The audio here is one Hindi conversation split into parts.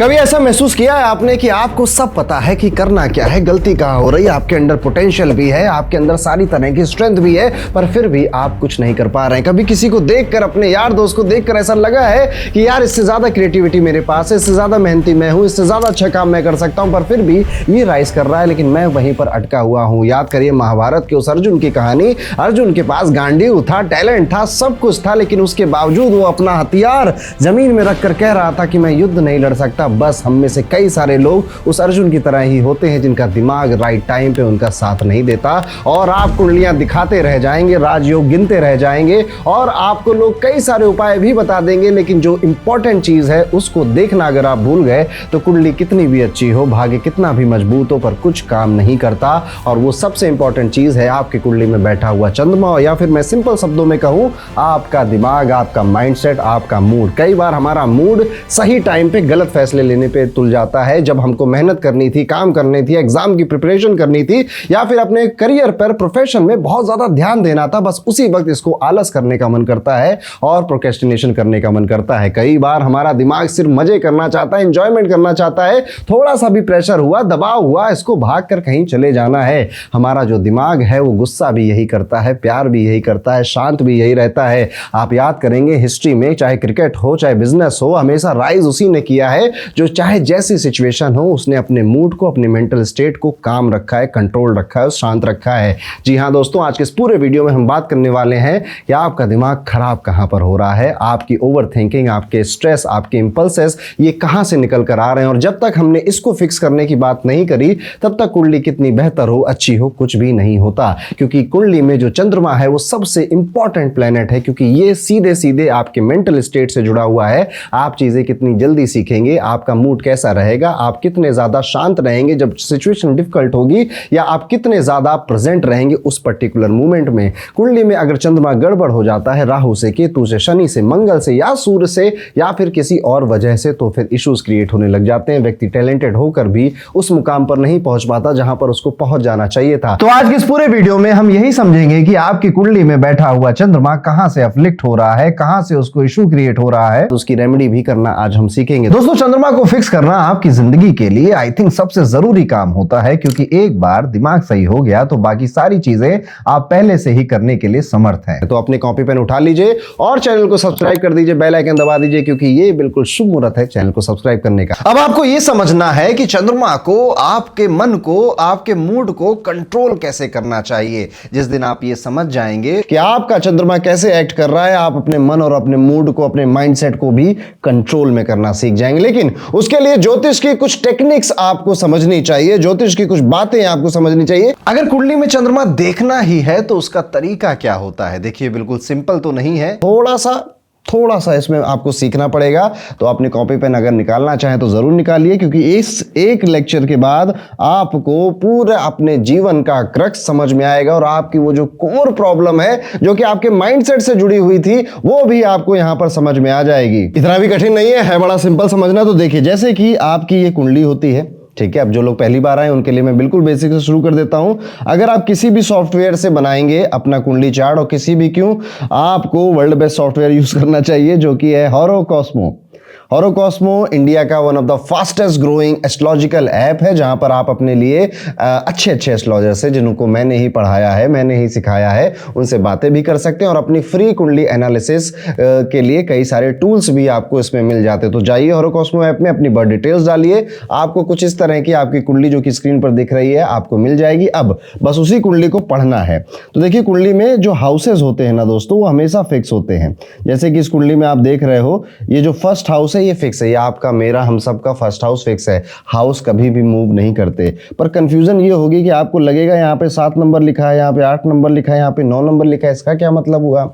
कभी ऐसा महसूस किया है आपने कि आपको सब पता है कि करना क्या है, गलती कहाँ हो रही है, आपके अंदर पोटेंशियल भी है, आपके अंदर सारी तरह की स्ट्रेंथ भी है, पर फिर भी आप कुछ नहीं कर पा रहे हैं। कभी किसी को देखकर, अपने यार दोस्त को देखकर ऐसा लगा है कि यार इससे ज्यादा क्रिएटिविटी मेरे पास है, इससे ज्यादा मेहनती मैं हूं, इससे ज्यादा अच्छा काम मैं कर सकता हूं, पर फिर भी ये राइज कर रहा है, लेकिन मैं वहीं पर अटका हुआ हूं। याद करिए महाभारत के उस अर्जुन की कहानी। अर्जुन के पास गांडीव था, टैलेंट था, सब कुछ था, लेकिन उसके बावजूद वो अपना हथियार जमीन में रखकर कह रहा था कि मैं युद्ध नहीं लड़ सकता। बस हम में से कई सारे लोग उस अर्जुन की तरह ही होते हैं जिनका दिमाग राइट टाइम पे उनका साथ नहीं देता, और आप कुंडलियां दिखाते रह जाएंगे, राजयोग गिनते रह जाएंगे, और आपको लोग कई सारे उपाय भी बता देंगे, लेकिन जो इंपॉर्टेंट चीज है उसको देखना अगर आप भूल गए तो कुंडली कितनी भी अच्छी हो, भाग्य कितना भी मजबूत हो, पर कुछ काम नहीं करता। और वो सबसे इंपॉर्टेंट चीज है आपकी कुंडली में बैठा हुआ चंद्रमा, या फिर मैं सिंपल शब्दों में कहूं आपका दिमाग, आपका माइंडसेट, आपका मूड। कई बार हमारा मूड सही टाइम पे गलत फैसले लेने पे तुल जाता है। जब हमको मेहनत करनी थी, काम करनी थी, एग्जाम की प्रिपरेशन करनी थी, या फिर अपने करियर पर, प्रोफेशन में बहुत ज्यादा ध्यान देना था, बस उसी वक्त इसको आलस करने का मन करता है और प्रोक्रेस्टिनेशन करने का मन करता है। कई बार हमारा दिमाग सिर्फ मजे करना चाहता है, एंजॉयमेंट करना चाहता है, थोड़ा सा भी प्रेशर हुआ, दबाव हुआ, इसको भाग कर कहीं चले जाना है। हमारा जो दिमाग है वो गुस्सा भी यही करता है, प्यार भी यही करता है, शांत भी यही रहता है। आप याद करेंगे हिस्ट्री में, चाहे क्रिकेट हो चाहे बिजनेस हो, हमेशा राइज उसी ने किया है जो चाहे जैसी सिचुएशन हो उसने अपने मूड को, अपने मेंटल स्टेट को काम रखा है, कंट्रोल रखा है, शांत रखा है। जी हाँ दोस्तों, आज के इस पूरे वीडियो में हम बात करने वाले हैं कि आपका दिमाग खराब कहां पर हो रहा है, आपकी ओवर थिंकिंग, आपके स्ट्रेस, आपके इंपल्सेस ये कहां से निकल कर आ रहे हैं। और जब तक हमने इसको फिक्स करने की बात नहीं करी तब तक कुंडली कितनी बेहतर हो, अच्छी हो, कुछ भी नहीं होता। क्योंकि कुंडली में जो चंद्रमा है वो सबसे इंपॉर्टेंट प्लेनेट है, क्योंकि ये सीधे सीधे आपके मेंटल स्टेट से जुड़ा हुआ है। आप चीजें कितनी जल्दी सीखेंगे, आपका मूड कैसा रहेगा, आप कितने ज्यादा शांत रहेंगे जब सिचुएशन डिफिकल्ट होगी, या आप कितने ज्यादा प्रेजेंट रहेंगे उस पर्टिकुलर मोमेंट में। कुंडली में अगर चंद्रमा गड़बड़ हो जाता है, राहु से, केतु से, शनि से, मंगल से, या सूर्य से, या फिर किसी और वजह से, तो फिर इश्यूज क्रिएट होने लग जाते हैं। व्यक्ति टैलेंटेड होकर भी उस मुकाम पर नहीं पहुंच पाता जहां पर उसको पहुंच जाना चाहिए था। तो आज के इस पूरे वीडियो में हम यही समझेंगे कि आपकी कुंडली में बैठा हुआ चंद्रमा कहां से अफ्लिक्ट हो रहा है, कहां से उसको इशू क्रिएट हो रहा है, तो उसकी रेमेडी भी करना आज हम सीखेंगे। दोस्तों, चंद्रमा को फिक्स करना आपकी जिंदगी के लिए आई थिंक सबसे जरूरी काम होता है, क्योंकि एक बार दिमाग सही हो गया तो बाकी सारी चीजें आप पहले से ही करने के लिए समर्थ हैं। तो अपने कॉपी पेन उठा लीजिए और चैनल को सब्सक्राइब कर दीजिए, बेल आइकन दबा दीजिए, क्योंकि ये बिल्कुल शुभ मुहूर्त है चैनल को सब्सक्राइब करने का। अब आपको ये समझना है कि चंद्रमा को, आपके मन को, आपके मूड को कंट्रोल कैसे करना चाहिए। जिस दिन आप ये समझ जाएंगे कि आपका चंद्रमा कैसे एक्ट कर रहा है, आप अपने मन और अपने मूड को, अपने माइंडसेट को भी कंट्रोल में करना सीख जाएंगे। लेकिन उसके लिए ज्योतिष की कुछ टेक्निक्स आपको समझनी चाहिए, ज्योतिष की कुछ बातें आपको समझनी चाहिए। अगर कुंडली में चंद्रमा देखना ही है तो उसका तरीका क्या होता है। देखिए, बिल्कुल सिंपल तो नहीं है, थोड़ा सा इसमें आपको सीखना पड़ेगा। तो अपने कॉपी पेन अगर निकालना चाहें तो जरूर निकालिए, क्योंकि इस एक लेक्चर के बाद आपको पूरा अपने जीवन का क्रक्स समझ में आएगा, और आपकी वो जो कोर प्रॉब्लम है जो कि आपके माइंडसेट से जुड़ी हुई थी वो भी आपको यहां पर समझ में आ जाएगी। इतना भी कठिन नहीं है बड़ा सिंपल समझना। तो देखिए, जैसे कि आपकी ये कुंडली होती है, ठीक है। अब जो लोग पहली बार आए उनके लिए मैं बिल्कुल बेसिक से शुरू कर देता हूं। अगर आप किसी भी सॉफ्टवेयर से बनाएंगे अपना कुंडली चार्ट, और किसी भी क्यों, आपको वर्ल्ड बेस्ट सॉफ्टवेयर यूज करना चाहिए, जो कि है होरोकॉस्मो। होरोकॉस्मो इंडिया का one of the fastest growing astrological app है, जहां पर आप अपने लिए अच्छे एस्ट्रोलॉजर से, जिनको मैंने ही पढ़ाया है, मैंने ही सिखाया है, उनसे बातें भी कर सकते हैं, और अपनी फ्री कुंडली एनालिसिस के लिए कई सारे टूल्स भी आपको इसमें मिल जाते हैं। तो जाइए होरोकॉस्मो ऐप में, अपनी बर्थ डिटेल्स डालिए, आपको कुछ इस तरह की आपकी कुंडली जो कि स्क्रीन पर दिख रही है आपको मिल जाएगी। अब बस उसी कुंडली को पढ़ना है। तो देखिए, कुंडली में जो हाउसेस होते हैं ना दोस्तों, वो हमेशा फिक्स होते हैं। जैसे कि इस कुंडली में आप देख रहे हो, ये जो फर्स्ट हाउस है ये फिक्स है, ये आपका, मेरा, हम सबका फर्स्ट हाउस फिक्स है। हाउस कभी भी मूव नहीं करते। पर कंफ्यूजन ये होगी कि आपको लगेगा यहाँ पे 7 नंबर लिखा है, यहाँ पे 8 नंबर लिखा है, यहाँ पे 9 नंबर लिखा है, इसका क्या मतलब हुआ।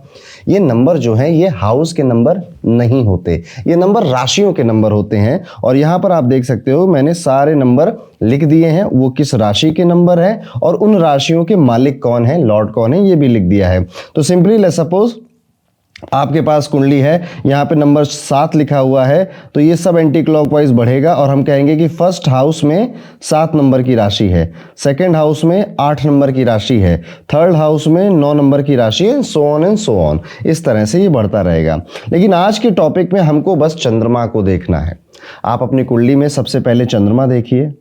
ये नंबर जो है ये हाउस के नंबर नहीं होते, ये नंबर राशियों के नंबर होते हैं। और यहाँ पर आप देख सकते हो मैंने सारे नंबर लिख दिए हैं, वो किस राशि के नंबर है और उन राशियों के मालिक कौन है, लॉर्ड कौन है, ये भी लिख दिया है। तो सिंपली लेट्स सपोज आपके पास कुंडली है, यहाँ पे नंबर 7 लिखा हुआ है, तो ये सब एंटी क्लॉकवाइज बढ़ेगा, और हम कहेंगे कि फर्स्ट हाउस में 7 नंबर की राशि है, सेकंड हाउस में 8 नंबर की राशि है, थर्ड हाउस में 9 नंबर की राशि है, so on and so on. इस तरह से ये बढ़ता रहेगा। लेकिन आज के टॉपिक में हमको बस चंद्रमा को देखना है। आप अपनी कुंडली में सबसे पहले चंद्रमा देखिए।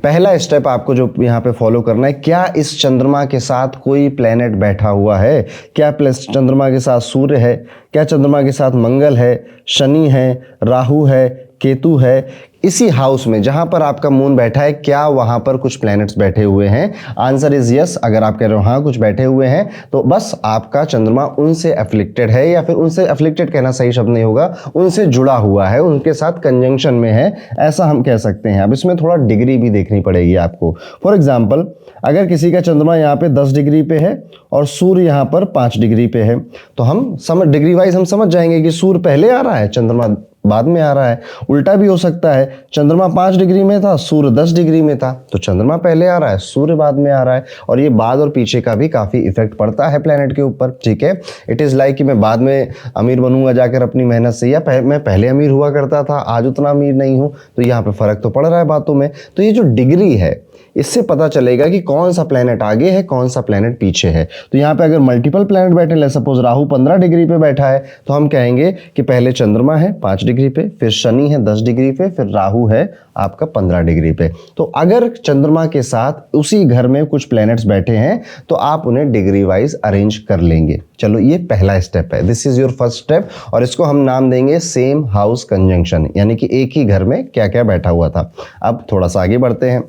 पहला स्टेप आपको जो यहाँ पे फॉलो करना है, क्या इस चंद्रमा के साथ कोई प्लेनेट बैठा हुआ है? क्या चंद्रमा के साथ सूर्य है? क्या चंद्रमा के साथ मंगल है, शनि है, राहु है, केतु है? इसी हाउस में जहां पर आपका मून बैठा है, क्या वहां पर कुछ प्लैनेट्स बैठे हुए हैं? Answer is yes. अगर आप कह रहे हो हाँ कुछ बैठे हुए हैं, तो बस आपका चंद्रमा उनसे अफ्लिक्टेड है, या फिर उनसे अफ्लिक्टेड कहना सही शब्द नहीं होगा, उनसे जुड़ा हुआ है, उनके साथ कंजंक्शन में है, ऐसा हम कह सकते हैं। अब इसमें थोड़ा डिग्री भी देखनी पड़ेगी आपको। फॉर एग्जाम्पल, अगर किसी का चंद्रमा यहाँ पे 10 डिग्री पे है और सूर्य यहाँ पर 5 डिग्री पे है, तो हम डिग्री वाइज हम समझ जाएंगे कि सूर्य पहले आ रहा है, चंद्रमा बाद में आ रहा है। उल्टा भी हो सकता है, चंद्रमा 5 डिग्री में था, सूर्य 10 डिग्री में था, तो चंद्रमा पहले आ रहा है, सूर्य बाद में आ रहा है। और ये बाद और पीछे का भी काफी इफेक्ट पड़ता है प्लेनेट के ऊपर, ठीक है। इट इज लाइक कि मैं बाद में अमीर बनूंगा जाकर अपनी मेहनत से, या मैं पहले अमीर हुआ करता था, आज उतना अमीर नहीं हूं, तो यहाँ पे फर्क तो पड़ रहा है बातों में। तो ये जो डिग्री है, इससे पता चलेगा कि कौन सा प्लेनेट आगे है, कौन सा प्लेनेट पीछे है। तो यहाँ पे अगर मल्टीपल प्लेनेट बैठे, ले सपोज राहु 15 डिग्री पे बैठा है, तो हम कहेंगे कि पहले चंद्रमा है 5 डिग्री पे, फिर शनि है 10 डिग्री पे, फिर राहु है आपका 15 डिग्री पे। तो अगर चंद्रमा के साथ उसी घर में कुछ प्लैनेट्स बैठे हैं, तो आप उन्हें डिग्री वाइज अरेंज कर लेंगे। चलो, ये पहला स्टेप है, this is your first step, और इसको हम नाम देंगे सेम हाउस कंजंक्शन, यानी कि एक ही घर में क्या क्या बैठा हुआ था। अब थोड़ा सा आगे बढ़ते हैं,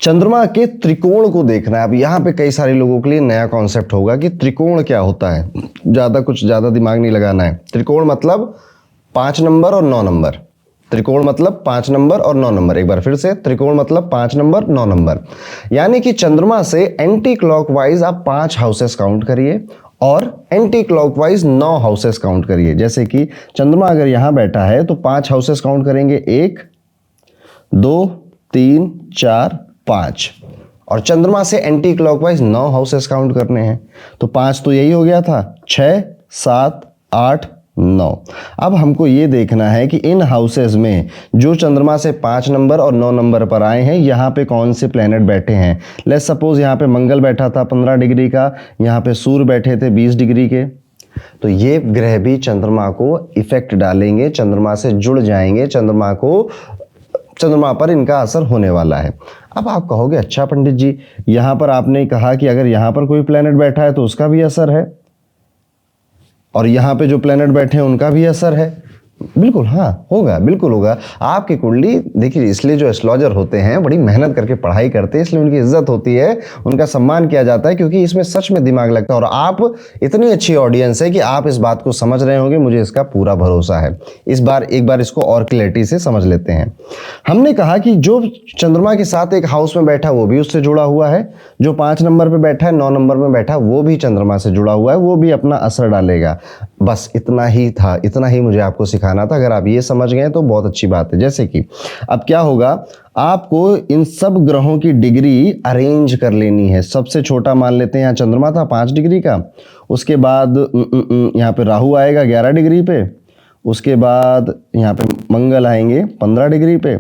चंद्रमा के त्रिकोण को देखना है। अब यहाँ पे कई सारे लोगों के लिए नया कॉन्सेप्ट होगा कि त्रिकोण क्या होता है। ज्यादा दिमाग नहीं लगाना है। त्रिकोण मतलब 5 नंबर और 9 नंबर। त्रिकोण मतलब 5 नंबर और 9 नंबर। एक बार फिर से, त्रिकोण मतलब 5 नंबर 9 नंबर। यानी कि चंद्रमा से एंटी क्लॉकवाइज आप 5 हाउसेस काउंट करिए और एंटी क्लॉकवाइज 9 हाउसेस काउंट करिए। जैसे कि चंद्रमा अगर यहां बैठा है तो 5 हाउसेस काउंट करेंगे, 1 2 3 4 5, और चंद्रमा से एंटी क्लॉकवाइज 9 हाउसेस काउंट करने हैं। तो 5 तो यही हो गया था, 6 7 8 9। अब हमको ये देखना है कि इन हाउसेस में जो चंद्रमा से 5 नंबर और 9 नंबर पर आए हैं, यहाँ पे कौन से प्लेनेट बैठे हैं। लेट्स सपोज यहाँ पे मंगल बैठा था 15 डिग्री का, यहाँ पे सूर्य बैठे थे 20 डिग्री के। तो ये ग्रह भी चंद्रमा को इफेक्ट डालेंगे, चंद्रमा से जुड़ जाएंगे, चंद्रमा पर इनका असर होने वाला है। अब आप कहोगे, अच्छा पंडित जी, यहां पर आपने कहा कि अगर यहां पर कोई प्लेनेट बैठा है तो उसका भी असर है, और यहां पे जो प्लेनेट बैठे हैं उनका भी असर है। बिल्कुल हाँ, होगा, बिल्कुल होगा। आपकी कुंडली देखिए, इसलिए जो एस्ट्रोलॉजर होते हैं बड़ी मेहनत करके पढ़ाई करते हैं, इसलिए उनकी इज्जत होती है, उनका सम्मान किया जाता है, क्योंकि इसमें सच में दिमाग लगता है। और आप इतनी अच्छी ऑडियंस है कि आप इस बात को समझ रहे होंगे, मुझे इसका पूरा भरोसा है। एक बार इसको और क्लैरिटी से समझ लेते हैं। हमने कहा कि जो चंद्रमा के साथ एक हाउस में बैठा वो भी उससे जुड़ा हुआ है, जो 5 नंबर पर बैठा है, 9 नंबर में बैठा वो भी चंद्रमा से जुड़ा हुआ है, वो भी अपना असर डालेगा। बस इतना ही था, इतना ही मुझे आपको सिखाना था। अगर आप ये समझ गए तो बहुत अच्छी बात है। जैसे कि अब क्या होगा, आपको इन सब ग्रहों की डिग्री अरेंज कर लेनी है। सबसे छोटा मान लेते हैं, यहाँ चंद्रमा था 5 डिग्री का, उसके बाद यहाँ पे राहु आएगा 11 डिग्री पे, उसके बाद यहाँ पे मंगल आएंगे 15 डिग्री पे,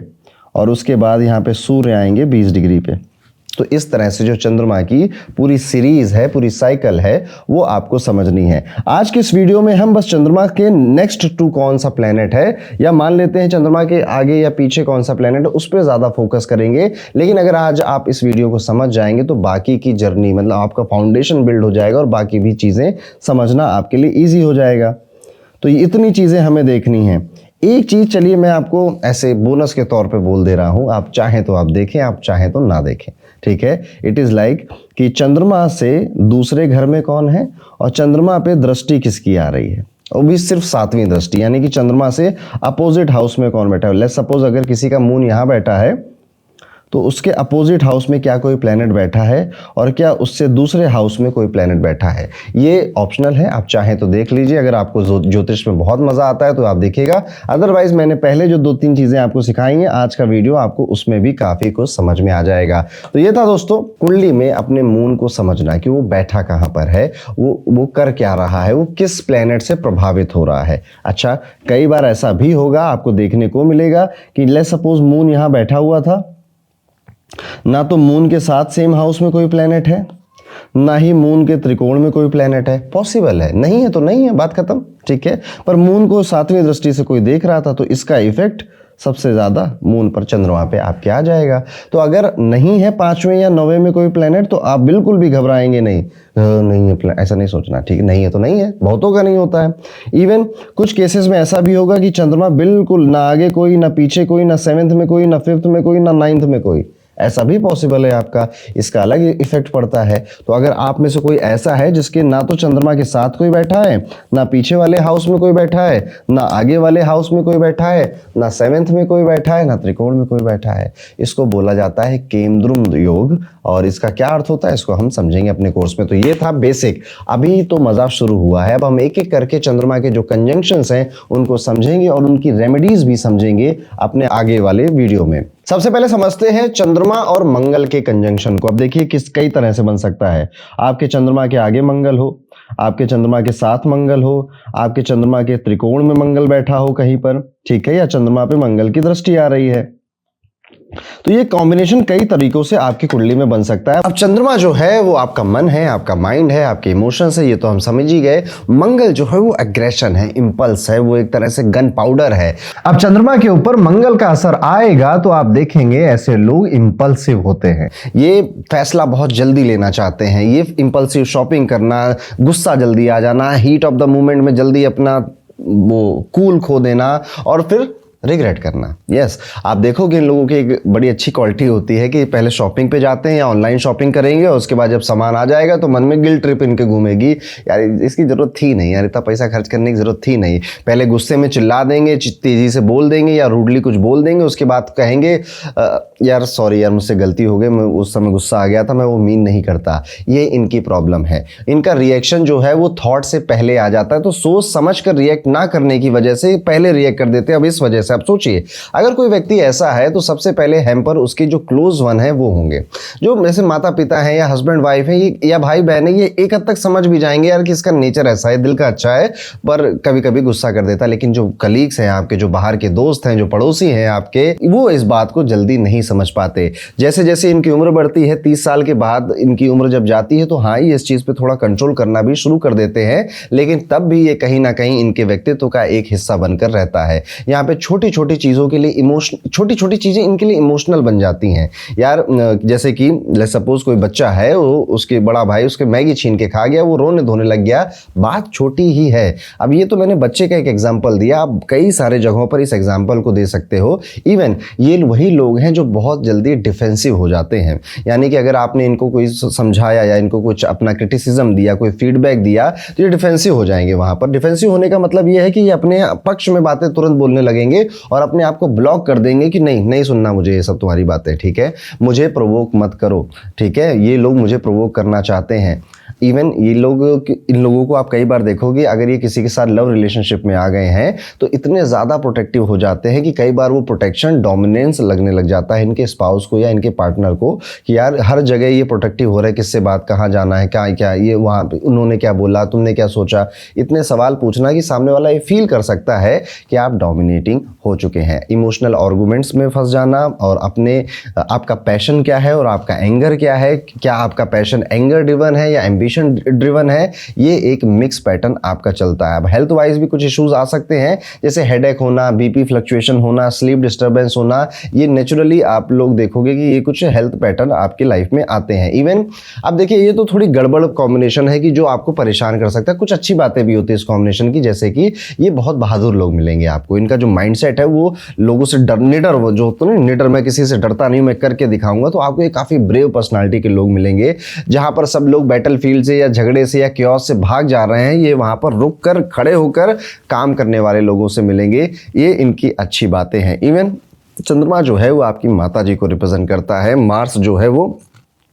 और उसके बाद यहाँ पे सूर्य आएंगे 20 डिग्री पे। तो इस तरह से जो चंद्रमा की पूरी सीरीज है, पूरी साइकिल है, वो आपको समझनी है। आज की इस वीडियो में हम बस चंद्रमा के नेक्स्ट टू कौन सा प्लेनेट है, या मान लेते हैं चंद्रमा के आगे या पीछे कौन सा प्लेनेट है, उस पर ज्यादा फोकस करेंगे। लेकिन अगर आज आप इस वीडियो को समझ जाएंगे तो बाकी की जर्नी, मतलब आपका फाउंडेशन बिल्ड हो जाएगा और बाकी भी चीजें समझना आपके लिए ईजी हो जाएगा। तो ये इतनी चीजें हमें देखनी है। एक चीज चलिए मैं आपको ऐसे बोनस के तौर पे बोल दे रहा हूं, आप चाहें तो आप देखें, आप चाहें तो ना देखें, ठीक है। इट इज लाइक कि चंद्रमा से दूसरे घर में कौन है और चंद्रमा पे दृष्टि किसकी आ रही है, वो भी सिर्फ 7वीं दृष्टि, यानी कि चंद्रमा से अपोजिट हाउस में कौन बैठा है। लेट्स सपोज अगर किसी का मून यहां बैठा है, तो उसके अपोजिट हाउस में क्या कोई प्लेनेट बैठा है, और क्या उससे दूसरे हाउस में कोई प्लेनेट बैठा है। ये ऑप्शनल है, आप चाहें तो देख लीजिए। अगर आपको ज्योतिष में बहुत मजा आता है तो आप देखिएगा, अदरवाइज मैंने पहले जो 2-3 चीजें आपको सिखाई हैं, आज का वीडियो आपको उसमें भी काफी कुछ समझ में आ जाएगा। तो ये था दोस्तों, कुंडली में अपने मून को समझना कि वो बैठा कहाँ पर है, वो कर क्या रहा है, वो किस प्लेनेट से प्रभावित हो रहा है। अच्छा, कई बार ऐसा भी होगा, आपको देखने को मिलेगा कि लेट्स सपोज मून यहाँ बैठा हुआ था ना, तो मून के साथ सेम हाउस में कोई प्लेनेट है, ना ही मून के त्रिकोण में कोई प्लेनेट है, पॉसिबल है, नहीं है तो नहीं है, बात खत्म, ठीक है। पर मून को 7वीं दृष्टि से कोई देख रहा था तो इसका इफेक्ट सबसे ज्यादा मून पर, चंद्रमा पे आपके आ जाएगा। तो अगर नहीं है 5वें या 9वें में कोई प्लेनेट तो आप बिल्कुल भी घबराएंगे नहीं, नहीं है, ऐसा नहीं सोचना, ठीक है, नहीं है तो नहीं है, बहुतों का नहीं होता है। इवन कुछ केसेस में ऐसा भी होगा कि चंद्रमा बिल्कुल ना आगे कोई, ना पीछे कोई, ना 7th में कोई, ना 5th में कोई, ना 9th में कोई, ऐसा भी पॉसिबल है आपका, इसका अलग इफेक्ट पड़ता है। तो अगर आप में से कोई ऐसा है जिसके ना तो चंद्रमा के साथ कोई बैठा है, ना पीछे वाले हाउस में कोई बैठा है, ना आगे वाले हाउस में कोई बैठा है, ना 7th में कोई बैठा है, ना त्रिकोण में कोई बैठा है, इसको बोला जाता है केमद्रुम योग। और इसका क्या अर्थ होता है इसको हम समझेंगे अपने कोर्स में। तो ये था बेसिक, अभी तो मजा शुरू हुआ है। अब हम एक एक करके चंद्रमा के जो कंजंक्शंस हैं उनको समझेंगे और उनकी रेमेडीज भी समझेंगे अपने आगे वाले वीडियो में। सबसे पहले समझते हैं चंद्रमा और मंगल के कंजंक्शन को। अब देखिए किस कई तरह से बन सकता है। आपके चंद्रमा के आगे मंगल हो, आपके चंद्रमा के साथ मंगल हो, आपके चंद्रमा के त्रिकोण में मंगल बैठा हो कहीं पर, ठीक है, या चंद्रमा पे मंगल की दृष्टि आ रही है। तो ये कॉम्बिनेशन कई तरीकों से आपकी कुंडली में बन सकता है। अब चंद्रमा जो है वो आपका मन है, आपका माइंड है, आपके इमोशंस है, ये तो हम समझ ही गए। मंगल जो है वो एग्रेशन है, इंपल्स है, वो एक तरह से गन पाउडर है। अब चंद्रमा के ऊपर मंगल का असर आएगा तो आप देखेंगे ऐसे लोग इंपल्सिव होते हैं, ये फैसला बहुत जल्दी लेना चाहते हैं, ये इंपल्सिव शॉपिंग करना, गुस्सा जल्दी आ जाना, हीट ऑफ द मोमेंट में जल्दी अपना वो कूल खो देना और फिर रिग्रेट करना। यस, आप देखोगे इन लोगों की एक बड़ी अच्छी क्वालिटी होती है कि पहले शॉपिंग पे जाते हैं या ऑनलाइन शॉपिंग करेंगे और उसके बाद जब सामान आ जाएगा तो मन में गिल्ट ट्रिप इनके घूमेगी, यार इसकी जरूरत थी नहीं, यार इतना पैसा खर्च करने की जरूरत थी नहीं। पहले गुस्से में चिल्ला देंगे, तेजी से बोल देंगे या रूडली कुछ बोल देंगे, उसके बाद कहेंगे यार सॉरी यार मुझसे गलती हो गई, मैं उस समय गुस्सा आ गया था, मैं वो मीन नहीं करता। ये इनकी प्रॉब्लम है। इनका रिएक्शन जो है वो थॉट से पहले आ जाता है, तो सोच समझ कर रिएक्ट ना करने की वजह से पहले रिएक्ट कर देते हैं। अब इस वजह से आप सोचिए, अगर कोई व्यक्ति ऐसा है तो सबसे पहले हैम्पर उसके जो क्लोज वन है वो होंगे, जो जैसे माता पिता हैं या हस्बैंड वाइफ है या भाई बहन है, ये एक हद तक समझ भी जाएंगे यार कि इसका नेचर ऐसा है, दिल का अच्छा है पर कभी कभी गुस्सा कर देता है। लेकिन जो कलीग्स हैं आपके, जो बाहर के दोस्त हैं, जो पड़ोसी हैं आपके, वो इस बात को जल्दी नहीं समझ पाते। जैसे जैसे इनकी उम्र बढ़ती है, 30 साल के बाद इनकी उम्र जब जाती है तो हाँ ये इस चीज पे थोड़ा कंट्रोल करना भी शुरू कर देते हैं, लेकिन तब भी ये कहीं ना कहीं इनके व्यक्तित्व का एक हिस्सा बनकर रहता है। यहाँ पे छोटी छोटी चीज़ों के लिए छोटी छोटी चीज़ें इनके लिए इमोशनल बन जाती हैं यार। जैसे कि लेट्स सपोज कोई बच्चा है, वो उसके बड़ा भाई उसके मैगी छीन के खा गया, वो रोने धोने लग गया, बात छोटी ही है। अब ये तो मैंने बच्चे का एक एग्जाम्पल दिया, आप कई सारे जगहों पर इस एग्जाम्पल को दे सकते हो। इवन ये वही लोग हैं जो बहुत जल्दी डिफेंसिव हो जाते हैं, यानी कि अगर आपने इनको कोई समझाया या इनको कुछ अपना क्रिटिसिज्म दिया, कोई फीडबैक दिया, तो ये डिफेंसिव हो जाएंगे। वहां पर डिफेंसिव होने का मतलब ये है कि ये अपने पक्ष में बातें तुरंत बोलने लगेंगे और अपने आप को ब्लॉक कर देंगे कि नहीं नहीं सुनना मुझे ये सब तुम्हारी बातें, ठीक है, मुझे प्रोवोक मत करो, ठीक है। ये लोग मुझे प्रोवोक करना चाहते हैं। इवन ये लोग, इन लोगों को आप कई बार देखोगे, अगर ये किसी के साथ लव रिलेशनशिप में आ गए हैं तो इतने ज़्यादा प्रोटेक्टिव हो जाते हैं कि कई बार वो प्रोटेक्शन डोमिनेंस लगने लग जाता है इनके स्पाउस को या इनके पार्टनर को, कि यार हर जगह ये प्रोटेक्टिव हो रहा है, किससे बात, कहाँ जाना है, क्या क्या ये वहाँ पे उन्होंने क्या बोला, तुमने क्या सोचा, इतने सवाल पूछना कि सामने वाला ये फील कर सकता है कि आप डोमिनेटिंग हो चुके हैं। इमोशनल आर्गुमेंट्स में फंस जाना और अपने आपका पैशन क्या है और आपका एंगर क्या है, क्या आपका पैशन एंगर ड्रिवन है या एम्बिशन ड्रिवन है, ये एक मिक्स पैटर्न आपका चलता है। अब हेल्थ वाइज भी कुछ इश्यूज आ सकते हैं, जैसे हेडेक होना, बीपी फ्लक्चुएशन होना, स्लीप डिस्टर्बेंस होना, ये नेचुरली आप लोग देखोगे कि ये कुछ हेल्थ पैटर्न आपकी लाइफ में आते हैं। इवन अब देखिए ये तो थोड़ी गड़बड़ कॉम्बिनेशन है कि जो आपको परेशान कर सकता है। कुछ अच्छी बातें भी होती है इस कॉम्बिनेशन की, जैसे कि ये बहुत बहादुर लोग मिलेंगे आपको, इनका जो माइंडसेट है वो लोगों से निडर, वो जो होता है ना निडर, मैं किसी से डरता नहीं, मैं करके दिखाऊंगा, तो आपको ये काफी ब्रेव पर्सनालिटी के लोग मिलेंगे। जहां पर सब लोग बैटल फील्ड से या झगड़े से या क्योस से भाग जा रहे हैं, ये वहां पर रुक कर खड़े होकर काम करने वाले लोगों से मिलेंगे। ये इनकी अच्छी बातें हैं। इवन चंद्रमा जो है वो आपकी माता जी को रिप्रेजेंट करता है, मार्स जो है वो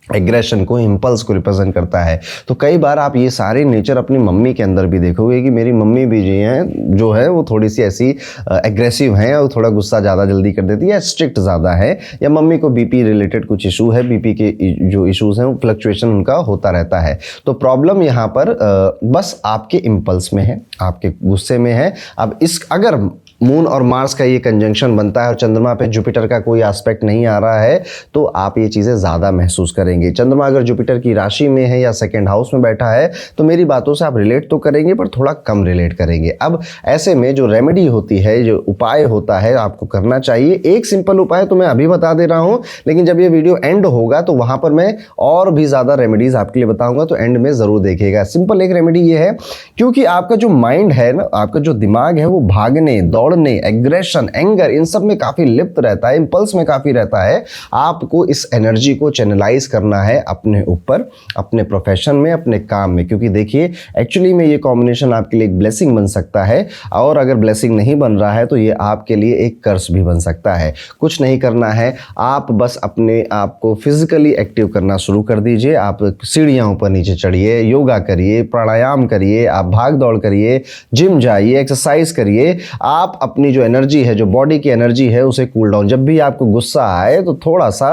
एग्रेशन को, इम्पल्स को रिप्रेजेंट करता है। तो कई बार आप ये सारे नेचर अपनी मम्मी के अंदर भी देखोगे कि मेरी मम्मी भी जी हैं जो है वो थोड़ी सी ऐसी एग्रेसिव हैं और थोड़ा गुस्सा ज़्यादा जल्दी कर देती है या स्ट्रिक्ट ज़्यादा है, या मम्मी को बीपी रिलेटेड कुछ इशू है, बीपी के जो इशूज़ हैं वो फ्लक्चुएशन उनका होता रहता है। तो प्रॉब्लम यहाँ पर बस आपके इम्पल्स में है, आपके गुस्से में है। अब इस अगर मून और मार्स का ये कंजंक्शन बनता है और चंद्रमा पे जुपिटर का कोई एस्पेक्ट नहीं आ रहा है तो आप ये चीज़ें ज़्यादा महसूस करेंगे। चंद्रमा अगर जुपिटर की राशि में है या सेकंड हाउस में बैठा है तो मेरी बातों से आप रिलेट तो करेंगे पर थोड़ा कम रिलेट करेंगे। अब ऐसे में जो रेमेडी होती है, जो उपाय होता है आपको करना चाहिए, एक सिंपल उपाय तो मैं अभी बता दे रहा हूँ, लेकिन जब ये वीडियो एंड होगा तो वहाँ पर मैं और भी ज़्यादा रेमेडीज़ आपके लिए बताऊँगा, तो एंड में ज़रूर देखिएगा। सिंपल एक रेमेडी ये है, क्योंकि आपका जो माइंड है ना, आपका जो दिमाग है वो भागने, दौड़ने, एग्रेशन, एंगर, इन सब में काफ़ी लिप्त रहता है, इंपल्स में काफ़ी रहता है। आपको इस एनर्जी को चैनलाइज करना है अपने ऊपर, अपने प्रोफेशन में, अपने काम में, क्योंकि देखिए एक्चुअली में ये कॉम्बिनेशन आपके लिए एक ब्लेसिंग बन सकता है और अगर ब्लेसिंग नहीं बन रहा है तो ये आपके लिए एक कर्स भी बन सकता है। कुछ नहीं करना है, आप बस अपने आप को फिजिकली एक्टिव करना शुरू कर दीजिए। आप सीढ़ियाँ ऊपर नीचे चढ़िए, योगा करिए, प्राणायाम करिए, आप भाग दौड़ करिए, जिम जाइए, एक्सरसाइज करिए। आप अपनी जो एनर्जी है, जो बॉडी की एनर्जी है, उसे कूल डाउन। जब भी आपको गुस्सा आए तो थोड़ा सा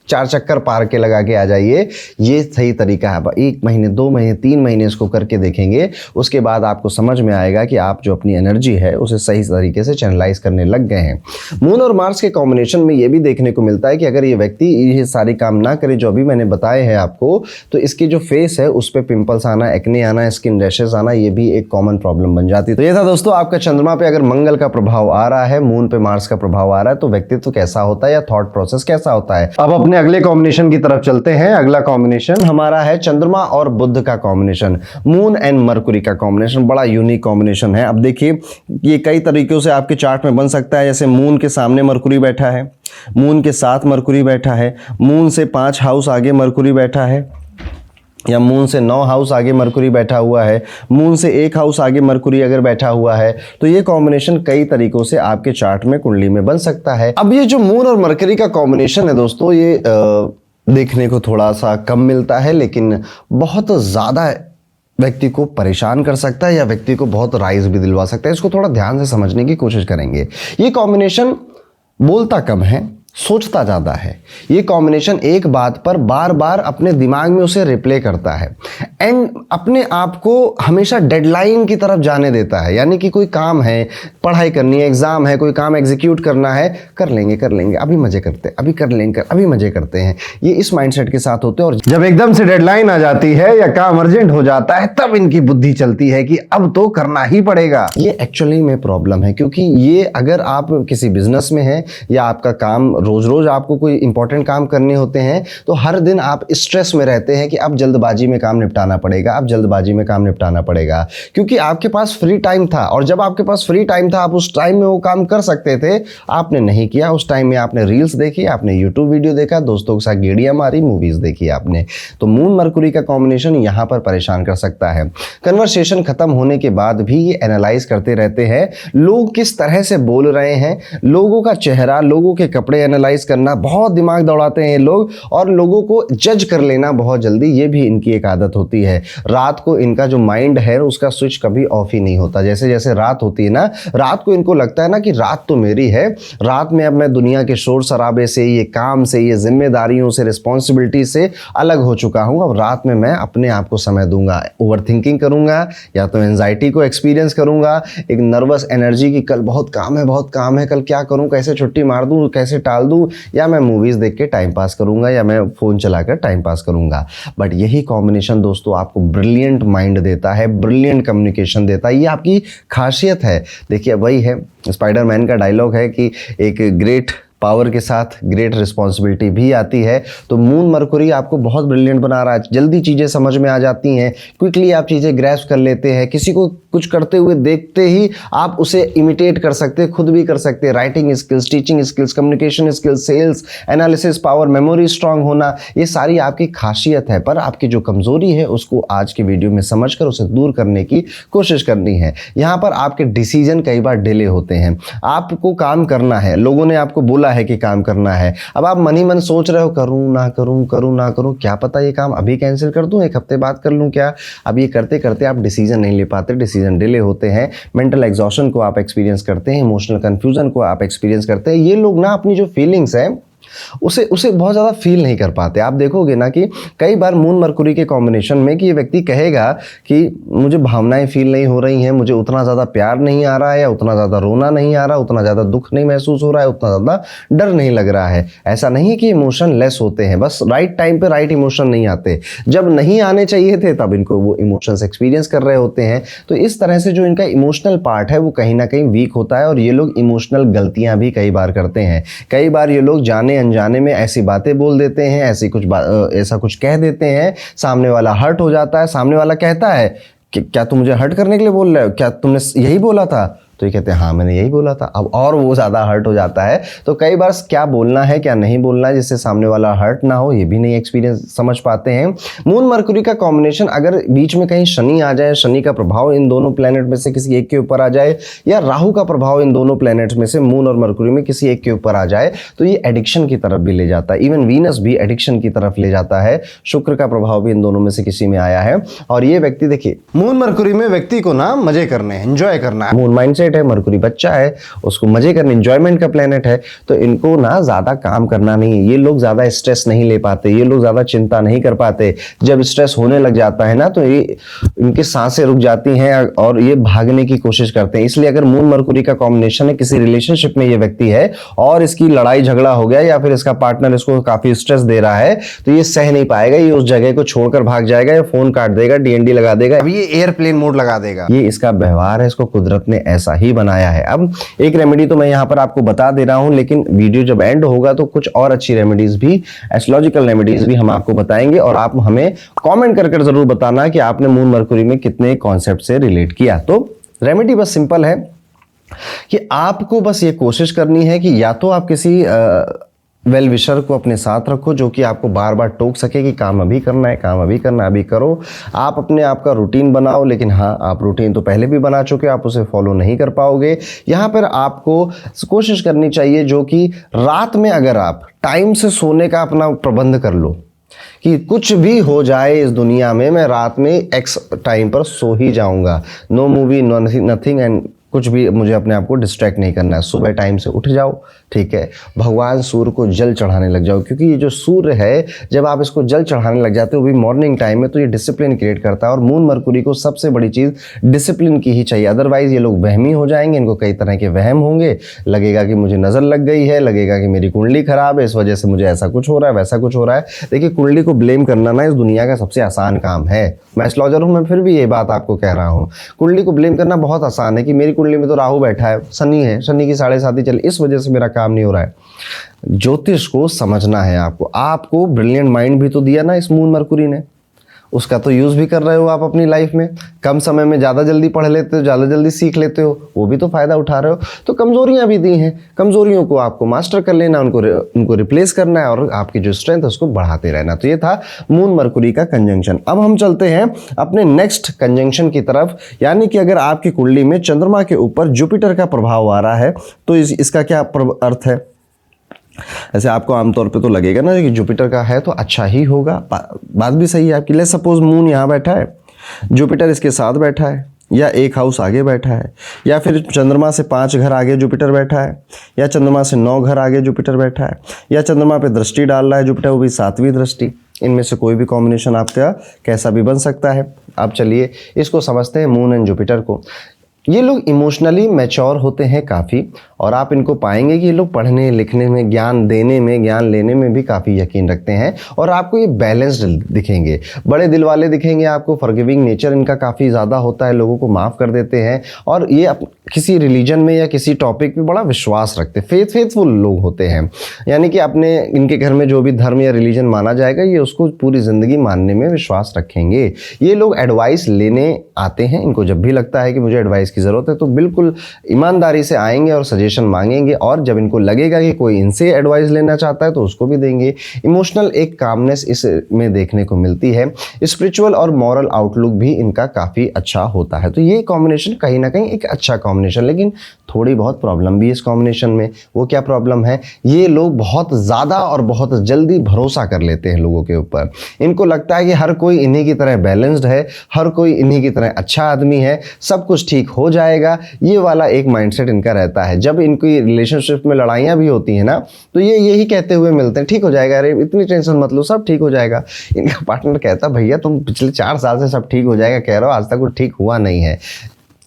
4 चक्कर पार के लगा के आ जाइए, ये सही तरीका है। 1 महीने, 2 महीने, 3 महीने इसको करके देखेंगे, उसके बाद आपको समझ में आएगा कि आप जो अपनी एनर्जी है उसे सही तरीके से चैनलाइज करने लग गए हैं। मून और मार्स के कॉम्बिनेशन में ये भी देखने को मिलता है कि अगर ये व्यक्ति ये सारी काम ना करे जो अभी मैंने बताए हैं आपको, तो इसकी जो फेस है उस पर पिंपल्स आना, एक्ने आना, स्किन रैशेज आना, ये भी एक कॉमन प्रॉब्लम बन जाती है। तो ये था दोस्तों, आपका चंद्रमा पे अगर मंगल का प्रभाव आ रहा है, मून पे मार्स का प्रभाव आ रहा है, तो व्यक्तित्व कैसा होता है या थॉट प्रोसेस कैसा होता है। अब अपने अगले कॉम्बिनेशन की तरफ चलते हैं। अगला कॉम्बिनेशन हमारा है चंद्रमा और बुध का कॉम्बिनेशन, मून एंड मरकुरी का कॉम्बिनेशन। बड़ा यूनिक कॉम्बिनेशन है। अब देखिए ये कई तरीकों से आपके चार्ट में बन सकता है, जैसे मून के सामने मरकुरी बैठा है, मून के साथ मरकुरी बैठा है, मून से 5 हाउस आगे मरकुरी बैठा है, या मून से 9 हाउस आगे मरकुरी बैठा हुआ है, मून से 1 हाउस आगे मरकुरी अगर बैठा हुआ है, तो ये कॉम्बिनेशन कई तरीकों से आपके चार्ट में, कुंडली में बन सकता है। अब ये जो मून और मरकरी का कॉम्बिनेशन है दोस्तों, ये देखने को थोड़ा सा कम मिलता है, लेकिन बहुत ज़्यादा व्यक्ति को परेशान कर सकता है या व्यक्ति को बहुत राइज भी दिलवा सकता है। इसको थोड़ा ध्यान से समझने की कोशिश करेंगे। ये कॉम्बिनेशन बोलता कम है, सोचता ज़्यादा है। ये कॉम्बिनेशन एक बात पर बार बार अपने दिमाग में उसे रिप्ले करता है एंड अपने आप को हमेशा डेडलाइन की तरफ जाने देता है। यानी कि कोई काम है, पढ़ाई करनी है, एग्जाम है, कोई काम एग्जीक्यूट करना है, कर लेंगे अभी मजे करते हैं, अभी कर लेंगे, अभी मजे करते हैं। ये इस माइंडसेट के साथ होते हैं और जब एकदम से डेडलाइन आ जाती है या काम अर्जेंट हो जाता है, तब इनकी बुद्धि चलती है कि अब तो करना ही पड़ेगा। ये एक्चुअली में प्रॉब्लम है, क्योंकि ये अगर आप किसी बिजनेस में हैं या आपका काम रोज रोज आपको कोई इंपॉर्टेंट काम करने होते हैं, तो हर दिन आप स्ट्रेस में रहते हैं कि अब जल्दबाजी में काम निपटाना पड़ेगा, अब जल्दबाजी में काम निपटाना पड़ेगा, क्योंकि आपके पास फ्री टाइम था। और जब आपके पास फ्री टाइम था, आप उस टाइम में वो काम कर सकते थे, आपने नहीं किया। उस टाइम में आपने रील्स देखी, आपने यूट्यूब वीडियो देखा, दोस्तों के साथ गेड़ियां मारी, मूवीज देखी आपने। तो मून मरकुरी का कॉम्बिनेशन यहाँ पर परेशान कर सकता है। कन्वर्सेशन खत्म होने के बाद भी ये एनालाइज करते रहते हैं, लोग किस तरह से बोल रहे हैं, लोगों का चेहरा, लोगों के कपड़े एनालाइज करना, बहुत दिमाग दौड़ाते हैं लोग, और लोगों को जज कर लेना बहुत जल्दी, ये भी इनकी एक आदत होती है। रात को इनका जो माइंड है उसका स्विच कभी ऑफ ही नहीं होता। जैसे जैसे रात होती है ना, रात को इनको लगता है ना कि रात तो मेरी है, रात में अब मैं दुनिया के शोर शराबे से, ये काम से, ये जिम्मेदारियों से, रिस्पॉन्सिबिलिटी से अलग हो चुका हूं। अब रात में मैं अपने आप को समय दूंगा, ओवर थिंकिंग करूंगा, या तो एंजाइटी को एक्सपीरियंस करूंगा, एक नर्वस एनर्जी की कल बहुत काम है, कल क्या करूं, कैसे छुट्टी मार दूं, कैसे टाल दूं, या मैं मूवीज देख के टाइम पास करूंगा, या मैं फोन चलाकर टाइम पास करूंगा। बट यही कॉम्बिनेशन दोस्तों आपको ब्रिलियंट माइंड देता है, ब्रिलियंट कम्युनिकेशन देता है, ये आपकी खासियत है। देखिए वही है, स्पाइडरमैन का डायलॉग है कि एक ग्रेट पावर के साथ ग्रेट रिस्पॉन्सिबिलिटी भी आती है। तो मून मरकुरी आपको बहुत ब्रिलियंट बना रहा है, जल्दी चीज़ें समझ में आ जाती हैं, क्विकली आप चीज़ें ग्रैस्प कर लेते हैं, किसी को कुछ करते हुए देखते ही आप उसे इमिटेट कर सकते हैं, खुद भी कर सकते हैं। Writing skills, teaching skills, communication skills, sales, analysis power, memory strong होना, ये सारी आपकी खासियत है। पर आपकी जो कमज़ोरी है उसको आज की वीडियो में समझकर उसे दूर करने की कोशिश करनी है। यहाँ पर आपके डिसीजन कई बार डिले होते हैं। आपको काम करना है, लोगों ने आपको बोला है कि काम करना है, अब आप मन ही मन सोच रहे हो करूं ना करूं, क्या पता ये काम अभी कैंसिल कर दूं, 1 हफ्ते बाद कर लूं क्या। अब ये करते करते आप डिसीजन नहीं ले पाते, डिसीजन डिले होते हैं, मेंटल एग्जॉशन को आप एक्सपीरियंस करते हैं, इमोशनल कंफ्यूजन को आप एक्सपीरियंस करते हैं। ये लोग ना अपनी जो फीलिंग्स है उसे उसे बहुत ज़्यादा फील नहीं कर पाते। आप देखोगे ना कि कई बार मून मरकुरी के कॉम्बिनेशन में कि ये व्यक्ति कहेगा कि मुझे भावनाएं फील नहीं हो रही हैं, मुझे उतना ज़्यादा प्यार नहीं आ रहा है, या उतना ज़्यादा रोना नहीं आ रहा, उतना ज़्यादा दुख नहीं महसूस हो रहा है, उतना ज़्यादा डर नहीं लग रहा है। ऐसा नहीं है कि इमोशन लेस होते हैं, बस राइट टाइम पे राइट इमोशन नहीं आते, जब नहीं आने चाहिए थे तब इनको वो इमोशंस एक्सपीरियंस कर रहे होते हैं। तो इस तरह से जो इनका इमोशनल पार्ट है वो कहीं ना कहीं वीक होता है, और ये लोग इमोशनल गलतियां भी कई बार करते हैं। कई बार ये लोग जाने अनजाने में ऐसी बातें बोल देते हैं, ऐसा कुछ कह देते हैं, सामने वाला हर्ट हो जाता है। सामने वाला कहता है कि क्या तुम मुझे हर्ट करने के लिए बोल रहे हो, क्या तुमने यही बोला था? तो ये कहते हैं हाँ मैंने यही बोला था। अब और वो ज़्यादा हर्ट हो जाता है। तो कई बार क्या बोलना है क्या नहीं बोलना है जिससे सामने वाला हर्ट ना हो, ये भी नहीं एक्सपीरियंस समझ पाते हैं। मून मरकुरी का कॉम्बिनेशन अगर बीच में कहीं शनि आ जाए, शनि का प्रभाव इन दोनों प्लैनेट में से किसी एक के ऊपर आ जाए, या राहु का प्रभाव इन दोनों प्लैनेट्स में से मून और मरकुरी में किसी एक के ऊपर आ जाए, तो ये एडिक्शन की तरफ भी ले जाता है। इवन वीनस भी एडिक्शन की तरफ ले जाता है। शुक्र का प्रभाव भी इन दोनों में से किसी में आया है। और ये व्यक्ति देखिए, मून मरकुरी में व्यक्ति को ना मजे करने हैं, एंजॉय करना है। मून माइंडसेट है, मरकुरी बच्चा है, उसको मजे करने, एंजॉयमेंट का प्लेनेट है। तो इनको ना ज्यादा काम करना नहीं है, ये लोग ज्यादा स्ट्रेस नहीं ले पाते, ये लोग ज्यादा चिंता नहीं कर पाते। जब स्ट्रेस होने लग जाता है ना तो ये इनकी सांसें रुक जाती हैं और ये भागने की कोशिश करते हैं। इसलिए अगर मून मरकुरी का कॉम्बिनेशन है, किसी रिलेशनशिप में ये व्यक्ति है और इसकी लड़ाई झगड़ा हो गया, या फिर इसका पार्टनर इसको काफी स्ट्रेस दे रहा है, तो ये सह नहीं पाएगा, ये उस जगह को छोड़कर भाग जाएगा, या फोन काट देगा, डीएनडी लगा देगा, ये एयरप्लेन मोड लगा देगा। ये इसका व्यवहार है, इसको कुदरत ने ऐसा ही बनाया है। अब एक रेमेडी तो मैं यहां पर आपको बता दे रहा हूं, लेकिन वीडियो जब एंड होगा तो कुछ और अच्छी रेमेडीज भी, एस्ट्रोलॉजिकल रेमेडीज भी हम आपको बताएंगे, और आप हमें कमेंट करके जरूर बताना कि आपने मून मरकुरी में कितने कॉन्सेप्ट से रिलेट किया। तो रेमेडी बस सिंपल है कि आपको बस ये कोशिश करनी है कि या तो आप किसी वेल विशर को अपने साथ रखो जो कि आपको बार बार टोक सके कि काम अभी करना है, काम अभी करना है, अभी करो। आप अपने आप का रूटीन बनाओ, लेकिन हाँ आप रूटीन तो पहले भी बना चुके हो, आप उसे फॉलो नहीं कर पाओगे। यहाँ पर आपको कोशिश करनी चाहिए जो कि रात में अगर आप टाइम से सोने का अपना प्रबंध कर लो कि कुछ भी हो जाए इस दुनिया में, मैं रात में एक्स टाइम पर सो ही जाऊंगा, no movie no nothing, and कुछ भी मुझे अपने आप को डिस्ट्रैक्ट नहीं करना है। सुबह टाइम से उठ जाओ, ठीक है, भगवान सूर्य को जल चढ़ाने लग जाओ, क्योंकि ये जो सूर्य है जब आप इसको जल चढ़ाने लग जाते हो, वो भी मॉर्निंग टाइम में, तो ये डिसिप्लिन क्रिएट करता है। और मून मरकुरी को सबसे बड़ी चीज़ डिसिप्लिन की ही चाहिए, अदरवाइज ये लोग वहमी हो जाएंगे, इनको कई तरह के वहम होंगे, लगेगा कि मुझे नज़र लग गई है, लगेगा कि मेरी कुंडली खराब है, इस वजह से मुझे ऐसा कुछ हो रहा है, वैसा कुछ हो रहा है। देखिए, कुंडली को ब्लेम करना ना इस दुनिया का सबसे आसान काम है। मैं एस्ट्रोलॉजर हूँ, मैं फिर भी ये बात आपको कह रहा हूँ, कुंडली को ब्लेम करना बहुत आसान है कि मेरी कुंडली में तो राहु बैठा है, शनि है, शनि की 7.5 चल, इस वजह से मेरा काम नहीं हो रहा है। ज्योतिष को समझना है आपको ब्रिलियंट माइंड भी तो दिया ना इस मून मरकुरी ने, उसका तो यूज़ भी कर रहे हो आप अपनी लाइफ में। कम समय में ज़्यादा जल्दी पढ़ लेते हो, ज़्यादा जल्दी सीख लेते हो, वो भी तो फ़ायदा उठा रहे हो। तो कमज़ोरियाँ भी दी हैं, कमज़ोरियों को आपको मास्टर कर लेना, उनको रिप्लेस करना है, और आपकी जो स्ट्रेंथ है उसको बढ़ाते रहना। तो ये था मून मरकुरी का कंजंक्शन। अब हम चलते हैं अपने नेक्स्ट कंजंक्शन की तरफ, यानी कि अगर आपकी कुंडली में चंद्रमा के ऊपर जुपिटर का प्रभाव आ रहा है तो इसका क्या अर्थ है। ऐसे आपको आमतौर पे तो लगेगा ना कि जुपिटर का है तो अच्छा ही होगा, बात भी सही है आपकी। लेट्स सपोज मून यहाँ बैठा है, जुपिटर इसके साथ बैठा है, या एक हाउस आगे बैठा है, या फिर चंद्रमा से 5 घर आगे जुपिटर बैठा है, या चंद्रमा से 9 घर आगे जुपिटर बैठा है, या चंद्रमा पे दृष्टि डाल रहा है जुपिटर, वो भी 7वीं दृष्टि। इनमें से कोई भी कॉम्बिनेशन आपका कैसा भी बन सकता है। अब चलिए इसको समझते हैं मून एंड जुपिटर को। ये लोग इमोशनली मैच्योर होते हैं काफ़ी, और आप इनको पाएंगे कि ये लोग पढ़ने लिखने में, ज्ञान देने में, ज्ञान लेने में भी काफ़ी यकीन रखते हैं, और आपको ये बैलेंस्ड दिखेंगे, बड़े दिल वाले दिखेंगे आपको। फॉरगिविंग नेचर इनका काफ़ी ज़्यादा होता है, लोगों को माफ़ कर देते हैं, और ये किसी रिलीजन में या किसी टॉपिक पे बड़ा विश्वास रखते हैं, फेथफुल लोग होते हैं। यानी कि अपने इनके घर में जो भी धर्म या रिलीजन माना जाएगा, ये उसको पूरी ज़िंदगी मानने में विश्वास रखेंगे। ये लोग एडवाइस लेने आते हैं, इनको जब भी लगता है कि मुझे एडवाइस की ज़रूरत है तो बिल्कुल ईमानदारी से आएंगे और सजेशन मांगेंगे, और जब इनको लगेगा कि कोई इनसे एडवाइस लेना चाहता है तो उसको भी देंगे। इमोशनल एक कामनेस इसमें देखने को मिलती है। स्पिरिचुअल और मॉरल आउटलुक भी इनका काफ़ी अच्छा होता है। तो ये कॉम्बिनेशन कहीं ना कहीं एक अच्छा कॉम्बिनेशन, लेकिन थोड़ी बहुत प्रॉब्लम भी इस कॉम्बिनेशन में। वो क्या प्रॉब्लम है, ये लोग बहुत ज़्यादा और बहुत जल्दी भरोसा कर लेते हैं लोगों के ऊपर। इनको लगता है कि हर कोई इन्हीं की तरह बैलेंस्ड है, हर कोई इन्हीं की तरह अच्छा आदमी है, सब कुछ ठीक हो जाएगा, ये वाला एक माइंडसेट इनका रहता है। जब इनकी रिलेशनशिप में लड़ाइयाँ भी होती हैं ना, तो ये यही कहते हुए मिलते हैं, ठीक हो जाएगा, अरे इतनी टेंशन मत लो, सब ठीक हो जाएगा। इनका पार्टनर कहता भैया तुम पिछले 4 साल से सब ठीक हो जाएगा कह रहे हो, आज तक वो ठीक हुआ नहीं है।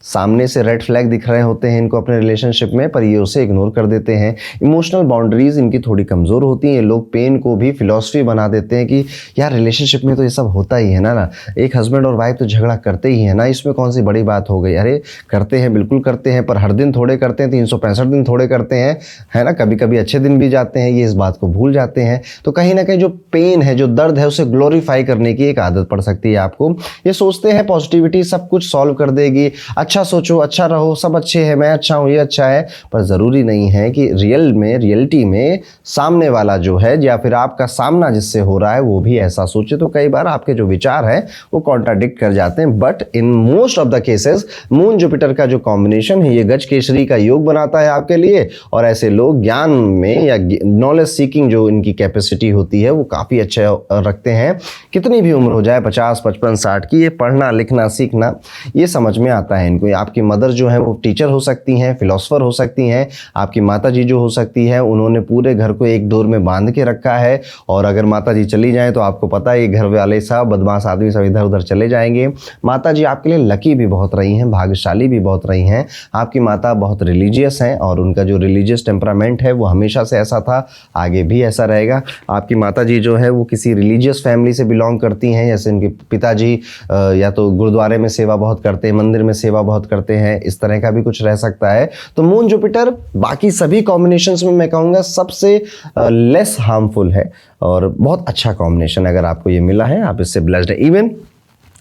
सामने से रेड फ्लैग दिख रहे होते हैं इनको अपने रिलेशनशिप में, पर ये उसे इग्नोर कर देते हैं। इमोशनल बाउंड्रीज इनकी थोड़ी कमज़ोर होती हैं। ये लोग पेन को भी फिलॉसफी बना देते हैं कि यार रिलेशनशिप में तो ये सब होता ही है ना, एक हस्बैंड और वाइफ तो झगड़ा करते ही है ना, इसमें कौन सी बड़ी बात हो गई। अरे करते हैं, बिल्कुल करते हैं, पर हर दिन थोड़े करते हैं, 365 दिन थोड़े करते हैं, है ना, कभी कभी अच्छे दिन भी जाते हैं, ये इस बात को भूल जाते हैं। तो कहीं ना कहीं जो पेन है, जो दर्द है, उसे ग्लोरीफाई करने की एक आदत पड़ सकती है आपको। ये सोचते हैं पॉजिटिविटी सब कुछ सॉल्व कर देगी, अच्छा सोचो, अच्छा रहो, सब अच्छे हैं, मैं अच्छा हूँ, ये अच्छा है, पर ज़रूरी नहीं है कि रियलिटी में सामने वाला जो है या फिर आपका सामना जिससे हो रहा है वो भी ऐसा सोचे। तो कई बार आपके जो विचार हैं वो कॉन्ट्राडिक्ट कर जाते हैं। But in most of the cases moon Jupiter का जो कॉम्बिनेशन है ये गज केसरी का योग बनाता है आपके लिए। और ऐसे लोग ज्ञान में या नॉलेज सीकिंग जो इनकी कैपेसिटी होती है वो काफ़ी अच्छे रखते हैं। कितनी भी उम्र हो जाए, 50, 55, 60 की, ये पढ़ना लिखना सीखना ये समझ में आता है इनको। आपकी मदर जो है वो टीचर हो सकती हैं, फिलोसफर हो सकती हैं। आपकी माताजी जो हो सकती है उन्होंने पूरे घर को एक डोर में बांध के रखा है, और अगर माताजी चली जाएं तो आपको पता है ये घर वाले सब बदमाश आदमी सब इधर उधर चले जाएंगे। माताजी आपके लिए लकी भी बहुत रही हैं, भाग्यशाली भी बहुत रही हैं। आपकी माता बहुत रिलीजियस हैं और उनका जो रिलीजियस टेम्परामेंट है वो हमेशा से ऐसा था, आगे भी ऐसा रहेगा। आपकी माताजी जो है वो किसी रिलीजियस फैमिली से बिलोंग करती हैं, जैसे उनके पिताजी या तो गुरुद्वारे में सेवा बहुत करते हैं, मंदिर में सेवा बहुत करते हैं, इस तरह का भी कुछ रह सकता है। तो मून जुपिटर बाकी सभी कॉम्बिनेशंस में मैं कहूँगा सबसे लेस हार्मफुल है और बहुत अच्छा कॉम्बिनेशन। अगर आपको ये मिला है आप इससे ब्लेस्ड है। इवन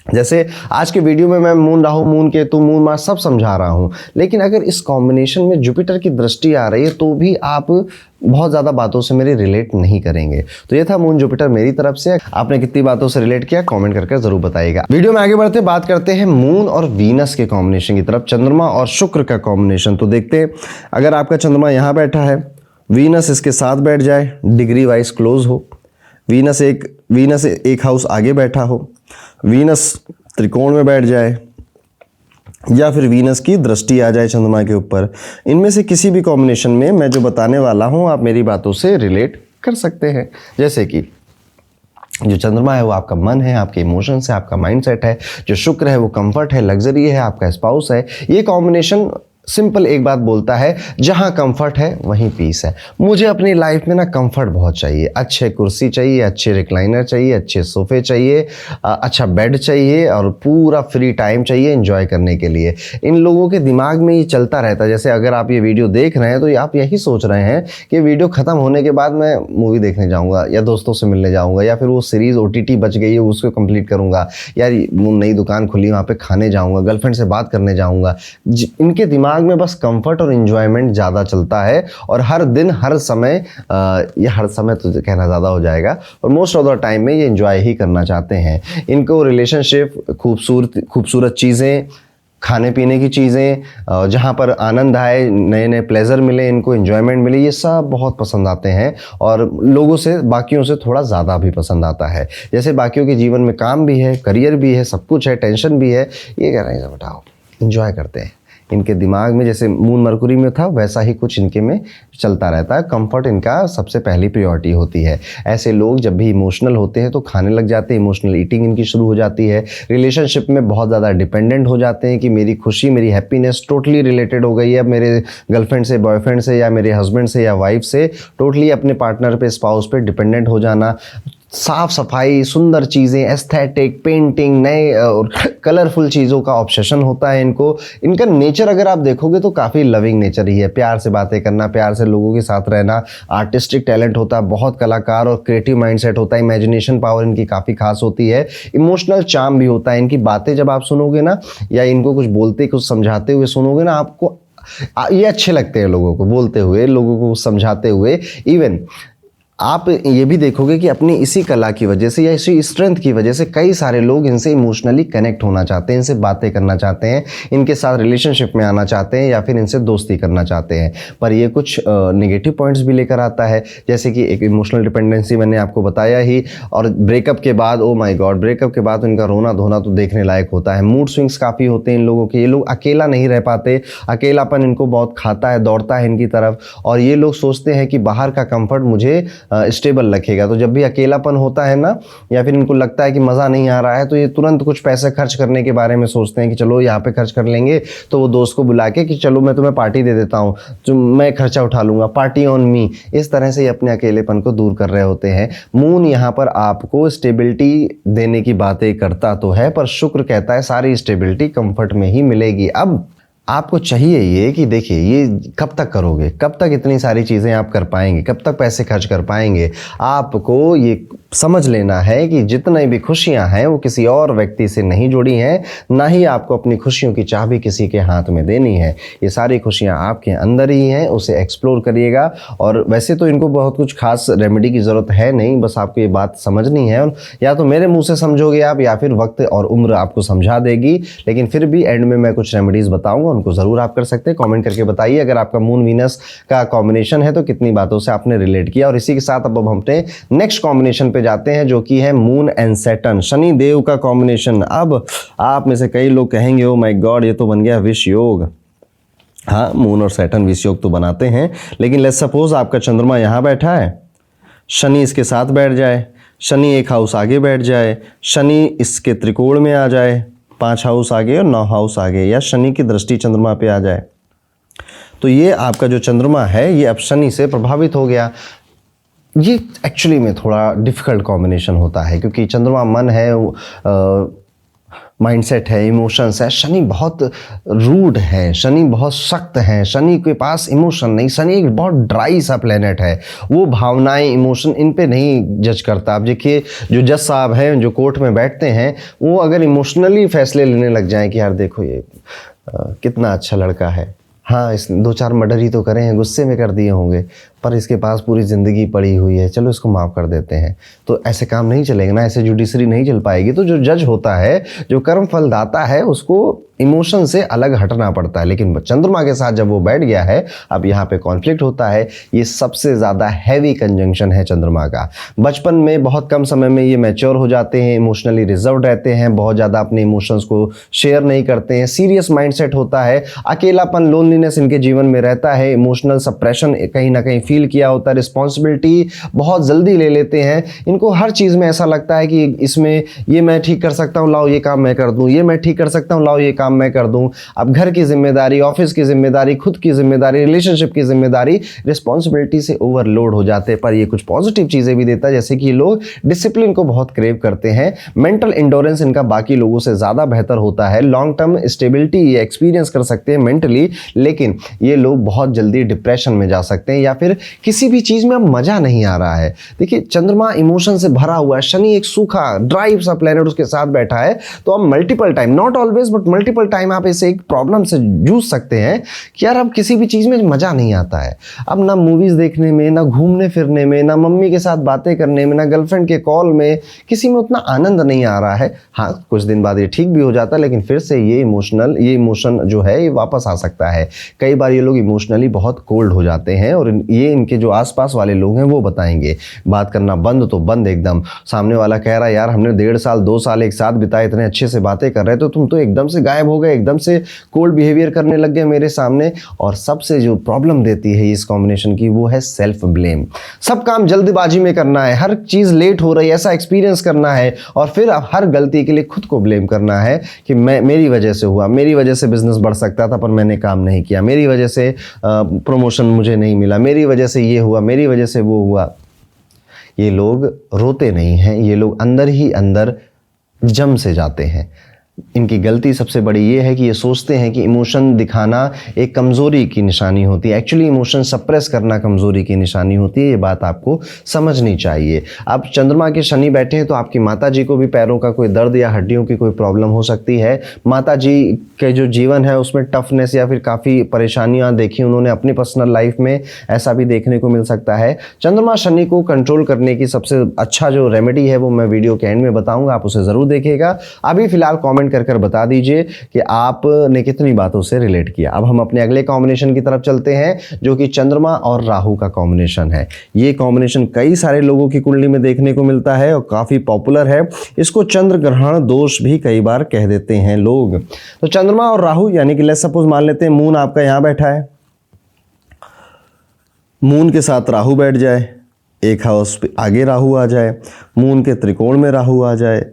जैसे आज के वीडियो में मैं moon Rahu, moon Ketu, moon Mars सब समझा रहा हूँ, लेकिन अगर इस कॉम्बिनेशन में जुपिटर की दृष्टि आ रही है तो भी आप बहुत ज़्यादा बातों से मेरी रिलेट नहीं करेंगे। तो ये था मून जुपिटर मेरी तरफ से। आपने कितनी बातों से रिलेट किया कमेंट करके जरूर बताइएगा। वीडियो में आगे बढ़ते बात करते हैं मून और वीनस के कॉम्बिनेशन की तरफ, चंद्रमा और शुक्र का कॉम्बिनेशन। तो देखते हैं, अगर आपका चंद्रमा यहाँ बैठा है, वीनस इसके साथ बैठ जाए, डिग्री वाइज क्लोज हो, वीनस एक हाउस आगे बैठा हो, वीनस त्रिकोण में बैठ जाए, या फिर वीनस की दृष्टि आ जाए चंद्रमा के ऊपर, इनमें से किसी भी कॉम्बिनेशन में मैं जो बताने वाला हूं आप मेरी बातों से रिलेट कर सकते हैं। जैसे कि जो चंद्रमा है वो आपका मन है, आपके इमोशंस है, आपका माइंडसेट है। जो शुक्र है वो कंफर्ट है, लग्जरी है, आपका स्पाउस है। ये कॉम्बिनेशन सिंपल एक बात बोलता है, जहां कंफर्ट है वहीं पीस है। मुझे अपनी लाइफ में ना कंफर्ट बहुत चाहिए, अच्छे कुर्सी चाहिए, अच्छे रिक्लाइनर चाहिए, अच्छे सोफे चाहिए, अच्छा बेड चाहिए और पूरा फ्री टाइम चाहिए एंजॉय करने के लिए। इन लोगों के दिमाग में ये चलता रहता है। जैसे अगर आप ये वीडियो देख रहे हैं तो आप यही सोच रहे हैं कि वीडियो ख़त्म होने के बाद मैं मूवी देखने जाऊँगा या दोस्तों से मिलने जाऊँगा या फिर वो सीरीज़ OTT बच गई है उसको कंप्लीट करूँगा, यार नई दुकान खुली वहाँ पर खाने जाऊँगा, गर्लफ्रेंड से बात करने जाऊँगा। इनके दिमाग में बस कंफर्ट और एंजॉयमेंट ज़्यादा चलता है, और हर दिन हर समय ये हर समय तो कहना ज़्यादा हो जाएगा, और मोस्ट ऑफ द टाइम में ये एंजॉय ही करना चाहते हैं। इनको रिलेशनशिप, खूबसूरत चीज़ें, खाने पीने की चीज़ें, जहाँ पर आनंद आए, नए नए प्लेजर मिले, इनको एंजॉयमेंट मिले, ये सब बहुत पसंद आते हैं और लोगों से, बाकियों से थोड़ा ज़्यादा भी पसंद आता है। जैसे बाकियों के जीवन में काम भी है, करियर भी है, सब कुछ है, टेंशन भी है, ये कह रहे हैं बताओ एंजॉय करते हैं। इनके दिमाग में जैसे मून मरकुरी में था वैसा ही कुछ इनके में चलता रहता है। कंफर्ट इनका सबसे पहली प्रायोरिटी होती है। ऐसे लोग जब भी इमोशनल होते हैं तो खाने लग जाते हैं, इमोशनल ईटिंग इनकी शुरू हो जाती है। रिलेशनशिप में बहुत ज़्यादा डिपेंडेंट हो जाते हैं कि मेरी खुशी, मेरी हैप्पीनेस टोटली रिलेटेड हो गई है मेरे गर्लफ्रेंड से, बॉयफ्रेंड से, या मेरे हस्बैंड से या वाइफ से। टोटली अपने पार्टनर पे, स्पाउस पे डिपेंडेंट हो जाना। साफ सफाई, सुंदर चीज़ें, एस्थेटिक, पेंटिंग, नए और कलरफुल चीज़ों का ऑब्सेशन होता है इनको। इनका नेचर अगर आप देखोगे तो काफ़ी लविंग नेचर ही है, प्यार से बातें करना, प्यार से लोगों के साथ रहना। आर्टिस्टिक टैलेंट होता है, बहुत कलाकार और क्रिएटिव माइंडसेट होता है। इमेजिनेशन पावर इनकी काफ़ी खास होती है। इमोशनल चार्म भी होता है। इनकी बातें जब आप सुनोगे ना, या इनको कुछ बोलते, कुछ समझाते हुए सुनोगे ना, आपको ये अच्छे लगते हैं लोगों को, बोलते हुए, लोगों को समझाते हुए। इवन आप ये भी देखोगे कि अपनी इसी कला की वजह से या इसी स्ट्रेंथ की वजह से कई सारे लोग इनसे इमोशनली कनेक्ट होना चाहते हैं, इनसे बातें करना चाहते हैं, इनके साथ रिलेशनशिप में आना चाहते हैं या फिर इनसे दोस्ती करना चाहते हैं। पर ये कुछ नेगेटिव पॉइंट्स भी लेकर आता है, जैसे कि एक इमोशनल डिपेंडेंसी मैंने आपको बताया ही, और ब्रेकअप के बाद ओ माय गॉड, ब्रेकअप के बाद इनका रोना धोना तो देखने लायक होता है। मूड स्विंग्स काफ़ी होते हैं इन लोगों के, ये लोग अकेला नहीं रह पाते, अकेलापन इनको बहुत खाता है, दौड़ता है इनकी तरफ, और ये लोग सोचते हैं कि बाहर का कंफर्ट मुझे स्टेबल रखेगा। तो जब भी अकेलापन होता है ना, या फिर इनको लगता है कि मज़ा नहीं आ रहा है, तो ये तुरंत कुछ पैसे खर्च करने के बारे में सोचते हैं कि चलो यहाँ पे खर्च कर लेंगे, तो वो दोस्त को बुला के कि चलो मैं तुम्हें पार्टी दे देता हूँ, जो मैं खर्चा उठा लूँगा, पार्टी ऑन मी। इस तरह से ये अपने अकेलेपन को दूर कर रहे होते हैं। मून यहाँ पर आपको स्टेबिलिटी देने की बातें करता तो है, पर शुक्र कहता है सारी स्टेबिलिटी कंफर्ट में ही मिलेगी। अब आपको चाहिए ये कि देखिए, ये कब तक करोगे, कब तक इतनी सारी चीज़ें आप कर पाएंगे, कब तक पैसे खर्च कर पाएंगे। आपको ये समझ लेना है कि जितनी भी खुशियां हैं वो किसी और व्यक्ति से नहीं जुड़ी हैं, ना ही आपको अपनी खुशियों की चाबी किसी के हाथ में देनी है। ये सारी खुशियां आपके अंदर ही हैं, उसे एक्सप्लोर करिएगा। और वैसे तो इनको बहुत कुछ खास रेमेडी की ज़रूरत है नहीं, बस आपको ये बात समझनी है, या तो मेरे मुँह से समझोगे आप या फिर वक्त और उम्र आपको समझा देगी। लेकिन फिर भी एंड में मैं कुछ रेमेडीज़ बताऊँगा, उनको ज़रूर आप कर सकते हैं। कमेंट करके बताइए अगर आपका मून वीनस का कॉम्बिनेशन है तो कितनी बातों से आपने रिलेट किया। और इसी के साथ अब हम अपने नेक्स्ट कॉम्बिनेशन पे जाते हैं, जो कि है moon and Saturn, Shani Dev का कॉम्बिनेशन। अब आप में से कई लोग कहेंगे ओ माय गॉड, ये तो बन गया विष योग। हाँ, मून और सैटर्न विष योग तो बनाते हैं, लेकिन लेट्स सपोज आपका चंद्रमा यहाँ बैठा है, शनि इसके साथ बैठ जाए, शनि एक हाउस आगे बैठ जाए, शनि इसके त्रिकोण में आ जाए, 5 हाउस आगे और 9 हाउस आगे, या शनि की दृष्टि चंद्रमा पे आ जाए, तो ये आपका जो चंद्रमा है ये अब शनि से प्रभावित हो गया। ये एक्चुअली में थोड़ा डिफिकल्ट कॉम्बिनेशन होता है, क्योंकि चंद्रमा मन है, माइंडसेट है, इमोशंस है। शनि बहुत रूड है, शनि बहुत सख्त है, शनि के पास इमोशन नहीं, शनि एक बहुत ड्राई सा प्लेनेट है। वो भावनाएं, इमोशन इन पे नहीं जज करता। आप देखिए, जो जज साहब हैं जो कोर्ट में बैठते हैं, वो अगर इमोशनली फैसले लेने लग जाएं कि यार देखो ये कितना अच्छा लड़का है, हाँ इस 2-4 मर्डर ही तो करे हैं, गुस्से में कर दिए होंगे, पर इसके पास पूरी ज़िंदगी पड़ी हुई है, चलो इसको माफ़ कर देते हैं, तो ऐसे काम नहीं चलेगा ना, ऐसे जुडिशरी नहीं चल पाएगी। तो जो जज होता है, जो कर्म फल दाता है, उसको इमोशन से अलग हटना पड़ता है। लेकिन चंद्रमा के साथ जब वो बैठ गया है, अब यहाँ पे कॉन्फ्लिक्ट होता है। ये सबसे ज़्यादा हैवी कंजंक्शन है चंद्रमा का। बचपन में बहुत कम समय में ये मैच्योर हो जाते हैं, इमोशनली रिजर्व रहते हैं, बहुत ज़्यादा अपने इमोशंस को शेयर नहीं करते हैं, सीरियस माइंडसेट होता है, अकेलापन, लोनलीनेस इनके जीवन में रहता है, इमोशनल सप्रेशन कहीं ना कहीं फील किया होता है, रिस्पॉन्सिबिलिटी बहुत जल्दी ले लेते हैं। इनको हर चीज़ में ऐसा लगता है कि इसमें ये मैं ठीक कर सकता हूँ, लाओ ये काम मैं कर दूँ, ये मैं ठीक कर सकता हूँ, लाओ ये काम मैं कर दूं। अब घर की जिम्मेदारी, ऑफिस की जिम्मेदारी, खुद की जिम्मेदारी, रिलेशनशिप की जिम्मेदारी, रिस्पॉन्सिबिलिटी से ओवरलोड हो जाते हैं। पर ये कुछ पॉजिटिव चीजें भी देता है, जैसे कि लोग डिसिप्लिन को बहुत क्रेव करते हैं, मेंटल इंडोरेंस इनका बाकी लोगों से ज्यादा बेहतर होता है, लॉन्ग टर्म स्टेबिलिटी ये एक्सपीरियंस कर सकते हैं मेंटली। लेकिन ये लोग बहुत जल्दी डिप्रेशन में जा सकते हैं, या फिर किसी भी चीज में अब मजा नहीं आ रहा है। देखिए, चंद्रमा इमोशन से भरा हुआ है, शनि एक सूखा ड्राई सा प्लेनेट उसके साथ बैठा है, तो अब multiple time, not always but multiple time आप इसे एक प्रॉब्लम से जूझ सकते हैं कि यार अब किसी भी चीज में मजा नहीं आता है। अब ना मूवीज देखने में, ना घूमने फिरने में, ना मम्मी के साथ बातें करने में, ना गर्लफ्रेंड के कॉल में, किसी में उतना आनंद नहीं आ रहा है। हाँ, कुछ दिन बाद ये ठीक भी हो जाता है, लेकिन फिर से ये इमोशन जो है ये वापस आ सकता है। कई बार ये लोग इमोशनली बहुत कोल्ड हो जाते हैं, और ये इनके जो आसपास वाले लोग हैं वो बताएंगे। बात करना बंद तो बंद एकदम। सामने वाला कह रहा है यार हमने 1.5 साल 2 साल एक साथ बिताए, इतने अच्छे से बातें कर रहे, तो तुम तो एकदम से गायब हो गए, एकदम से कोल्ड बिहेवियर करने लग गए मेरे सामने। और सबसे जो प्रॉब्लम देती है इस कॉम्बिनेशन की, वो है सेल्फ ब्लेम। सब काम जल्दबाजी में करना है, हर चीज़ लेट हो रही है ऐसा एक्सपीरियंस करना है, और फिर अब हर गलती के लिए खुद को ब्लेम करना है कि मेरी वजह से हुआ, मेरी वजह से बिजनेस बढ़ सकता था पर मैंने काम नहीं किया, मेरी वजह से प्रमोशन मुझे नहीं मिला, मेरी वजह से ये हुआ, मेरी वजह से वो हुआ। ये लोग रोते नहीं हैं, ये लोग अंदर ही अंदर जम से जाते हैं। इनकी गलती सबसे बड़ी ये है कि ये सोचते हैं कि इमोशन दिखाना एक कमज़ोरी की निशानी होती है। एक्चुअली इमोशन सप्रेस करना कमज़ोरी की निशानी होती है, ये बात आपको समझनी चाहिए। अब चंद्रमा के शनि बैठे हैं तो आपकी माता जी को भी पैरों का कोई दर्द या हड्डियों की कोई प्रॉब्लम हो सकती है। माता जी के जो जीवन है उसमें टफनेस या फिर काफ़ी परेशानियाँ देखी उन्होंने अपनी पर्सनल लाइफ में, ऐसा भी देखने को मिल सकता है। चंद्रमा शनि को कंट्रोल करने की सबसे अच्छा जो रेमेडी है वो मैं वीडियो के एंड में बताऊँगा, आप उसे ज़रूर देखिएगा। अभी फ़िलहाल कॉमेंट कर बता दीजिए कि आपने कितनी बातों से रिलेट किया। अब हम अपने अगले कॉम्बिनेशन की तरफ चलते हैं जो कि चंद्रमा और राहु का कॉम्बिनेशन है। ये कॉम्बिनेशन कई सारे लोगों की कुंडली में देखने को मिलता है और काफी पॉपुलर है। इसको चंद्र ग्रहण दोष भी कई बार कह देते हैं लोग। तो चंद्रमा और राहु यानी कि लेट्स सपोज मान लेते हैं मून आपका यहां बैठा है, मून के साथ राहु बैठ जाए, एक हाउस पे आगे राहु आ जाए, मून के त्रिकोण में राहु आ जाए,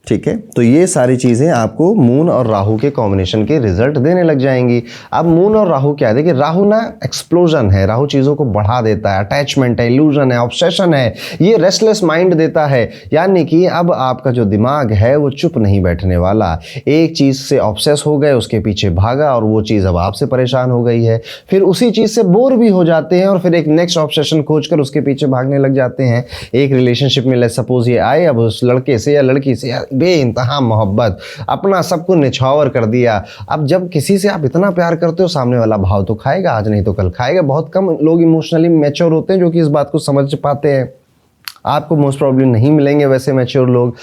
ठीक है। तो ये सारी चीज़ें आपको मून और राहु के कॉम्बिनेशन के रिजल्ट देने लग जाएंगी। अब मून और राहु क्या है, देखिए राहु ना एक्सप्लोजन है, राहु चीज़ों को बढ़ा देता है, अटैचमेंट है, इल्यूजन है, ऑब्सेशन है, ये रेस्टलेस माइंड देता है। यानी कि अब आपका जो दिमाग है वो चुप नहीं बैठने वाला, एक चीज़ से ऑब्सेस हो गए, उसके पीछे भागा और वो चीज़ अब आपसे परेशान हो गई है, फिर उसी चीज़ से बोर भी हो जाते हैं और फिर एक नेक्स्ट ऑब्सेशन खोज कर उसके पीछे भागने लग जाते हैं। एक रिलेशनशिप में लेट्स सपोज ये आए, अब उस लड़के से या लड़की से बेइंतहा मोहब्बत, अपना सब कुछ निछावर कर दिया। अब जब किसी से आप इतना प्यार करते हो, सामने वाला भाव तो खाएगा, आज नहीं तो कल खाएगा। बहुत कम लोग इमोशनली मैच्योर होते हैं जो कि इस बात को समझ पाते हैं। आपको मोस्ट प्रॉब्ली नहीं मिलेंगे वैसे मैच्योर लोग।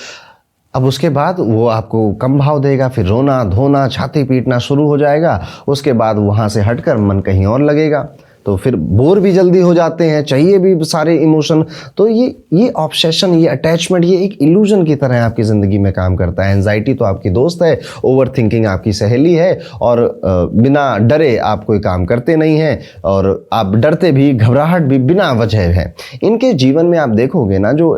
अब उसके बाद वो आपको कम भाव देगा, फिर रोना धोना छाती पीटना शुरू हो जाएगा। उसके बाद वहाँ से हटकर मन कहीं और लगेगा, तो फिर बोर भी जल्दी हो जाते हैं, चाहिए भी सारे इमोशन। तो ये ऑब्सेशन, ये अटैचमेंट, ये एक इल्यूजन की तरह आपकी ज़िंदगी में काम करता है। एंजाइटी तो आपकी दोस्त है, ओवर थिंकिंग आपकी सहेली है, और बिना डरे आप कोई काम करते नहीं हैं, और आप डरते भी, घबराहट भी बिना वजह है। इनके जीवन में आप देखोगे ना, जो